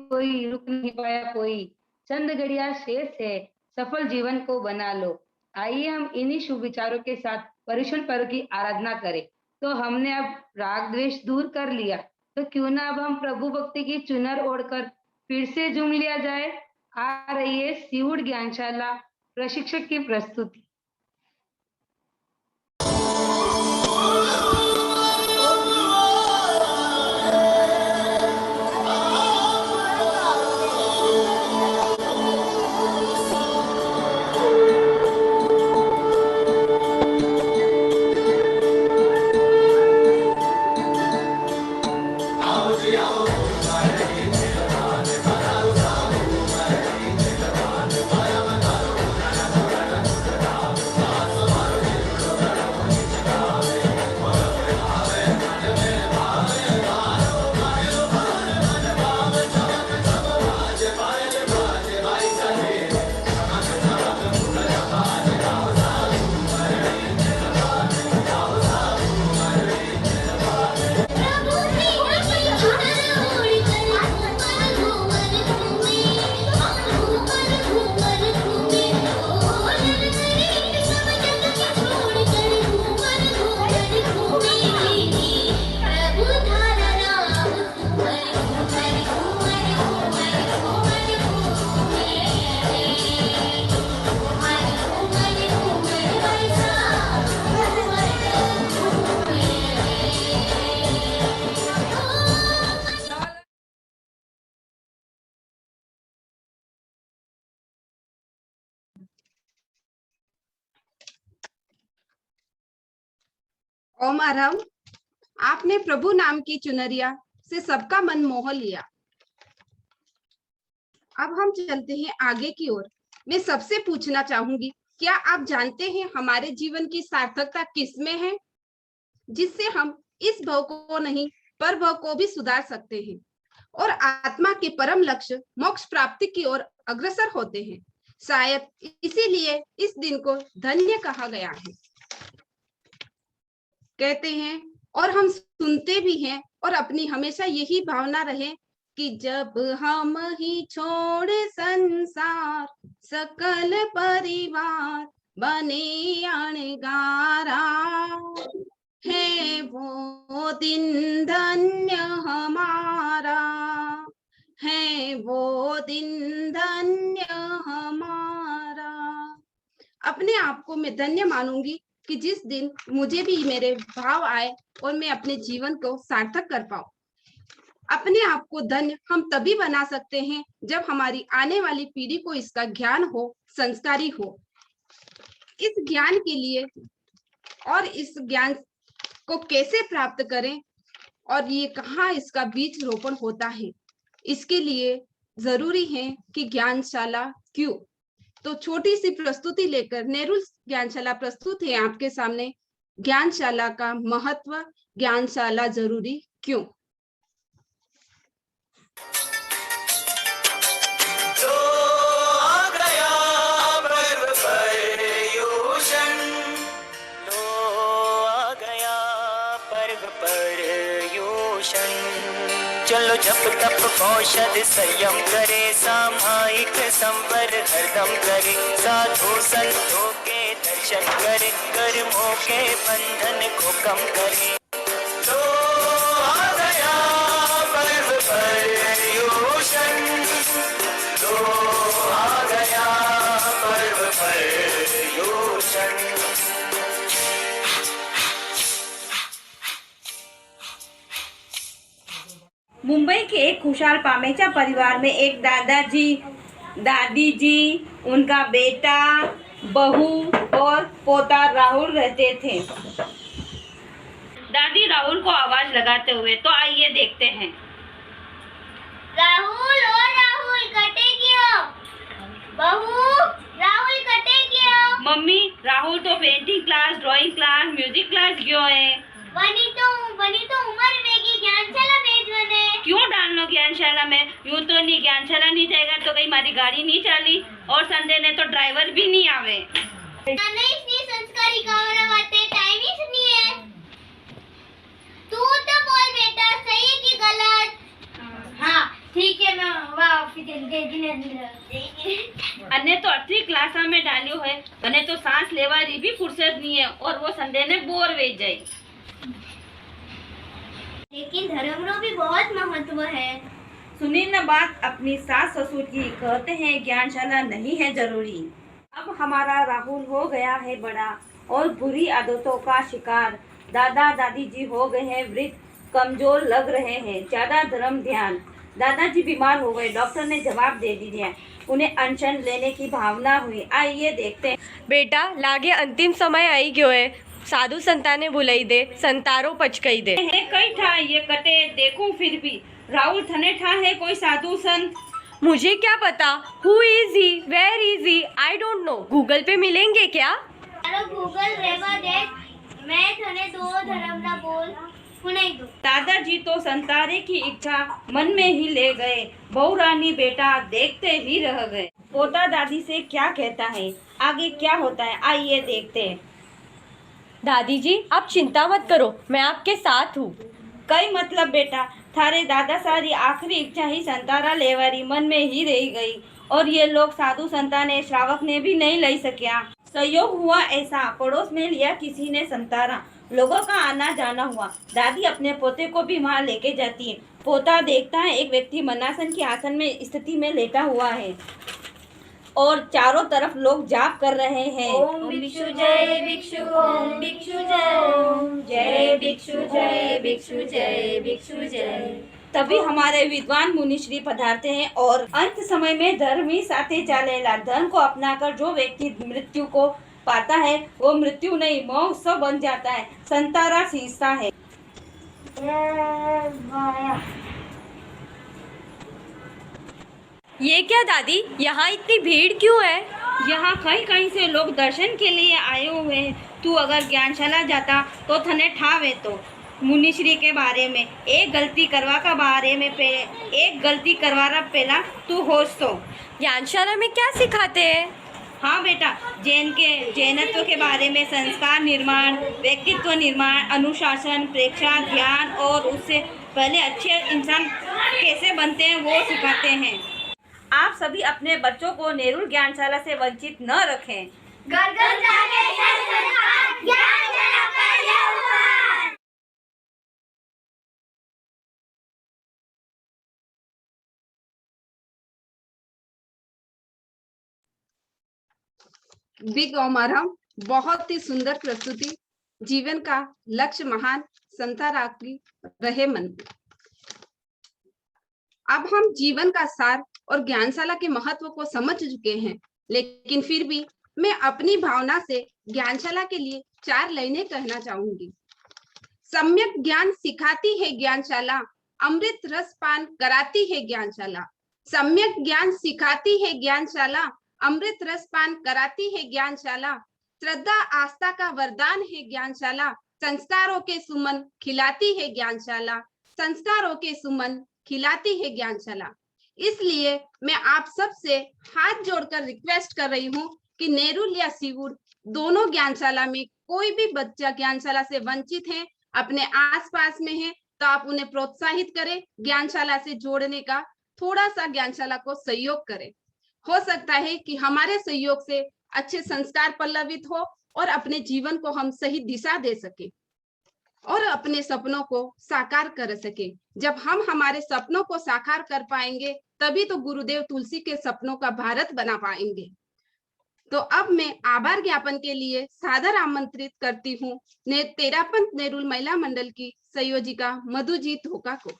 कोई रुक नहीं पाया कोई। चंद घड़िया शेष है, सफल जीवन को बना लो। आइए हम इन्हीं शुभ विचारों के साथ पर्यूषण पर्व की आराधना करें। तो हमने अब राग द्वेष दूर कर लिया, तो क्यों ना अब हम प्रभु भक्ति की चुनर ओढ़कर फिर से झूम लिया जाए। आ रही है सीउड़ ज्ञानशाला प्रशिक्षक की प्रस्तुति। ओम आरंभ। आपने प्रभु नाम की चुनरिया से सबका मन मोह लिया। अब हम चलते हैं आगे की ओर। मैं सबसे पूछना चाहूंगी, क्या आप जानते हैं हमारे जीवन की सार्थकता किसमें है, जिससे हम इस भव को नहीं पर भव को भी सुधार सकते हैं और आत्मा के परम लक्ष्य मोक्ष प्राप्ति की ओर अग्रसर होते हैं। शायद इसीलिए इस दिन को धन्य कहा गया है। कहते हैं और हम सुनते भी हैं और अपनी हमेशा यही भावना रहे कि जब हम ही छोड़ संसार सकल परिवार बने अणगारा, है वो दिन धन्य हमारा, है वो दिन धन्य हमारा। अपने आप को मैं धन्य मानूंगी कि जिस दिन मुझे भी मेरे भाव आए और मैं अपने जीवन को सार्थक कर पाऊं। अपने आप को धन्य हम तभी बना सकते हैं जब हमारी आने वाली पीढ़ी को इसका ज्ञान हो, संस्कारी हो। इस ज्ञान के लिए और इस ज्ञान को कैसे प्राप्त करें और ये कहाँ इसका बीज रोपण होता है, इसके लिए जरूरी है कि ज्ञानशाला क्यों। तो छोटी सी प्रस्तुति लेकर नेहरू ज्ञानशाला प्रस्तुत है आपके सामने। ज्ञानशाला का महत्व, ज्ञानशाला जरूरी क्यों। चलो जप तप औषध संयम करे, सामायिक संवर हरदम करे, साधु संतों के दर्शन करे, कर्मों के बंधन को कम करे। तो आ गया पर्व पर्युषण, तो आ गया पर्व पर्युषण। मुंबई के एक खुशहाल पामेचा परिवार में एक दादाजी, दादी जी, उनका बेटा, बहू और पोता राहुल रहते थे। दादी राहुल को आवाज लगाते हुए, तो आइए देखते हैं। राहुल ओ राहुल कटे क्यों? बहू राहुल कटे क्यों? मम्मी राहुल तो painting class, drawing class, music class गयो है। बनी तो उम्र में ज्ञानशाला भेजवाने। क्यों डालनो ज्ञानशाला में? यूं तो नहीं, ज्ञानशाला नहीं जाएगा तो कहीं हमारी गाड़ी नहीं चली और संडे ने तो ड्राइवर भी नहीं आवे। नहीं संस्कारी गावरा वाते टाइम ही सुनी है। तू तो बोल बेटा, सही है कि गलत? हाँ ठीक है, मैं वाह अन्य तो 8वीं क्लास में डालियो है, अने तो सांस लेवारी भी फुर्सत नहीं है और वो संडे ने बोर वेच जाए। लेकिन धर्म रो भी बहुत महत्व है। सुनी न बात अपनी सास ससुर की, कहते हैं ज्ञानशाला नहीं है जरूरी। अब हमारा राहुल हो गया है बड़ा और बुरी आदतों का शिकार। दादा दादी जी हो गए हैं वृद्ध, कमजोर लग रहे हैं, ज्यादा धर्म ध्यान। दादाजी बीमार हो गए, डॉक्टर ने जवाब दे दिया, उन्हें अनशन लेने की भावना हुई। आइए देखते हैं। बेटा लागे अंतिम समय आई गयो है, साधु संताने बुलाई दे, संतारो पचकई दे। कई ठा ये कटे देखूं फिर भी, राहुल थने ठा है कोई साधु संत? मुझे क्या पता, who is he, where is he, I don't know. Google पे मिलेंगे क्या? गूगल रेवा दे, मैं थने दो धर्म ना बोल सुनाई दो। दादाजी तो संतारे की इच्छा मन में ही ले गए, बहु रानी बेटा देखते ही रह गए। पोता दादी से क्या कहता है, आगे क्या होता है, आइए देखते हैं। दादी जी आप चिंता मत करो, मैं आपके साथ हूँ। कई मतलब बेटा, थारे दादा सारी आखिरी इच्छा ही संतारा लेवारी मन में ही रह गई और ये लोग साधु संताने श्रावक ने भी नहीं ले सकिया। संयोग हुआ ऐसा, पड़ोस में लिया किसी ने संतारा, लोगों का आना जाना हुआ। दादी अपने पोते को भी वहाँ लेके जाती है। पोता देखता है एक व्यक्ति मनासन के आसन में स्थिति में लेटा हुआ है और चारों तरफ लोग जाप कर रहे हैं। ओम भिक्षु जय भिक्षु, ओम भिक्षु जय, जय भिक्षु जय भिक्षु जय भिक्षु जय। तभी हमारे विद्वान मुनिश्री पधारते हैं और अंत समय में धर्म ही साथे चलेला। धर्म को अपनाकर जो व्यक्ति मृत्यु को पाता है वो मृत्यु नहीं महोत्सव बन जाता है, संतारा सींचता है। ये क्या दादी, यहाँ इतनी भीड़ क्यों है? यहाँ कहीं कहीं से लोग दर्शन के लिए आए हुए हैं। तू अगर ज्ञानशाला जाता तो थने ठावे तो मुनिश्री के बारे में एक गलती करवा का बारे में एक गलती करवा पहला तू होश तो। ज्ञानशाला में क्या सिखाते हैं? हाँ बेटा, जैनत्व के बारे में संस्कार निर्माण, व्यक्तित्व निर्माण, अनुशासन, प्रेक्षा, ध्यान और उससे पहले अच्छे इंसान कैसे बनते हैं वो सिखाते हैं। आप सभी अपने बच्चों को नेहरू ज्ञानशाला से वंचित न रखें। बिग ओमरहम, बहुत ही सुंदर प्रस्तुति। जीवन का लक्ष्य महान, संतारा की रहे मन। अब हम जीवन का सार और ज्ञानशाला के महत्व को समझ चुके हैं, लेकिन फिर भी मैं अपनी भावना से ज्ञानशाला के लिए 4 लाइनें कहना चाहूंगी। सम्यक ज्ञान सिखाती है ज्ञानशाला, अमृत रस पान कराती है ज्ञानशाला। सम्यक ज्ञान सिखाती है ज्ञानशाला, अमृत रस पान कराती है ज्ञानशाला। श्रद्धा आस्था का वरदान है ज्ञानशाला, संस्कारों के सुमन खिलाती है ज्ञानशाला। संस्कारों के सुमन खिलाती है ज्ञानशाला। इसलिए मैं आप सबसे हाथ जोड़कर रिक्वेस्ट कर रही हूँ कि नेरुल या सीवुड दोनों ज्ञानशाला में कोई भी बच्चा ज्ञानशाला से वंचित है, अपने आसपास में है, तो आप उन्हें प्रोत्साहित करें, ज्ञानशाला से जोड़ने का थोड़ा सा ज्ञानशाला को सहयोग करें। हो सकता है कि हमारे सहयोग से अच्छे संस्कार पल्लवित हो और अपने जीवन को हम सही दिशा दे सके और अपने सपनों को साकार कर सके। जब हम हमारे सपनों को साकार कर पाएंगे तभी तो गुरुदेव तुलसी के सपनों का भारत बना पाएंगे। तो अब मैं आभार ज्ञापन के लिए सादर आमंत्रित करती हूँ तेरापंथ नेरुल महिला मंडल की संयोजिका मधुजीत धोका को।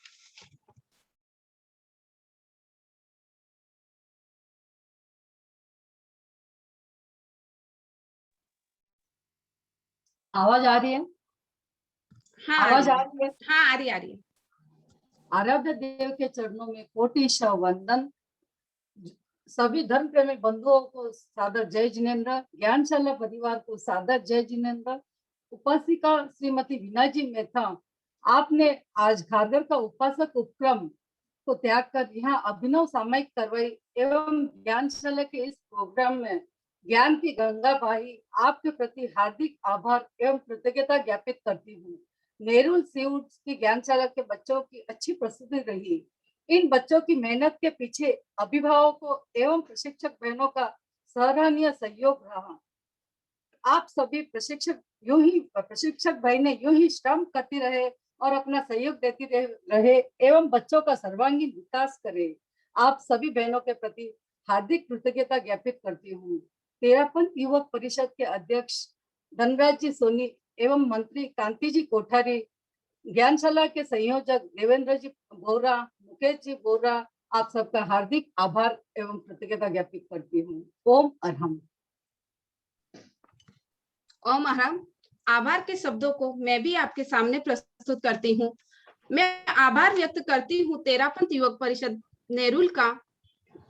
आवाज आ रही है? हाँ, आवाज आ रही है? हाँ, आ रही है। आराध्य देव के चरणों में कोटिशः वंदन। सभी धर्म प्रेमी बंधुओं को सादर जय जिनेन्द्र। ज्ञानशाला परिवार को सादर जय जिनेन्द्र। उपासिका श्रीमती वीना जी मेहता, आपने आज घाघर का उपासक उपक्रम को त्याग कर यहाँ अभिनव सामयिक करवाई एवं ज्ञानशाला के इस प्रोग्राम में ज्ञान की गंगा बहाई, आपके प्रति हार्दिक आभार एवं कृतज्ञता ज्ञापित करती हूँ। नेरुल सीवुड की ज्ञानशाला के बच्चों की अच्छी प्रस्तुति रही। इन बच्चों की मेहनत के पीछे अभिभावकों एवं प्रशिक्षक बहनों का सराहनीय सहयोग रहा। आप सभी प्रशिक्षक बहनें यूं ही श्रम करती रहे और अपना सहयोग देती रहे एवं बच्चों का सर्वांगीण विकास करे। आप सभी बहनों के प्रति हार्दिक कृतज्ञता ज्ञापित करती हूँ। तेरापंथ युवक परिषद के अध्यक्ष धनराज जी सोनी एवं मंत्री कांति जी कोठारी, ज्ञानशाला के संयोजक देवेंद्र जी बोरा, मुकेश जी बोरा, आप सबका हार्दिक आभार एवं कृतज्ञता ज्ञापित करती हूँ। ओम अरहम। ओम अरहम। आभार के शब्दों को मैं भी आपके सामने प्रस्तुत करती हूँ। मैं आभार व्यक्त करती हूँ तेरापंथ युवक परिषद नेरुल का,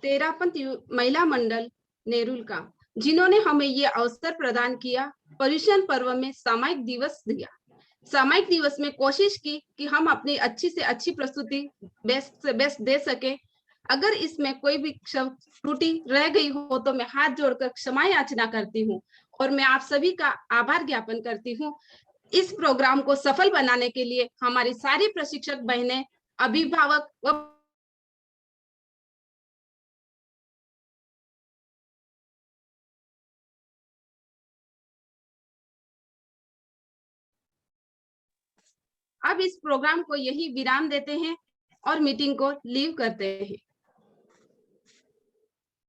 तेरापंथ महिला मंडल नेरुल का, जिन्होंने हमें ये अवसर प्रदान किया, पर्यूषण पर्व में सामायिक दिवस दिया। सामायिक दिवस में कोशिश की कि हम अपनी अच्छी से अच्छी प्रस्तुति बेस्ट से बेस्ट दे सके। अगर इसमें कोई भी त्रुटि रह गई हो तो मैं हाथ जोड़कर क्षमा याचना करती हूँ और मैं आप सभी का आभार ज्ञापन करती हूँ। इस प्रोग्राम को सफल बनाने के लिए हमारी सारी प्रशिक्षक बहनें, अभिभावक व अब इस प्रोग्राम को यही विराम देते हैं और मीटिंग को लीव करते हैं।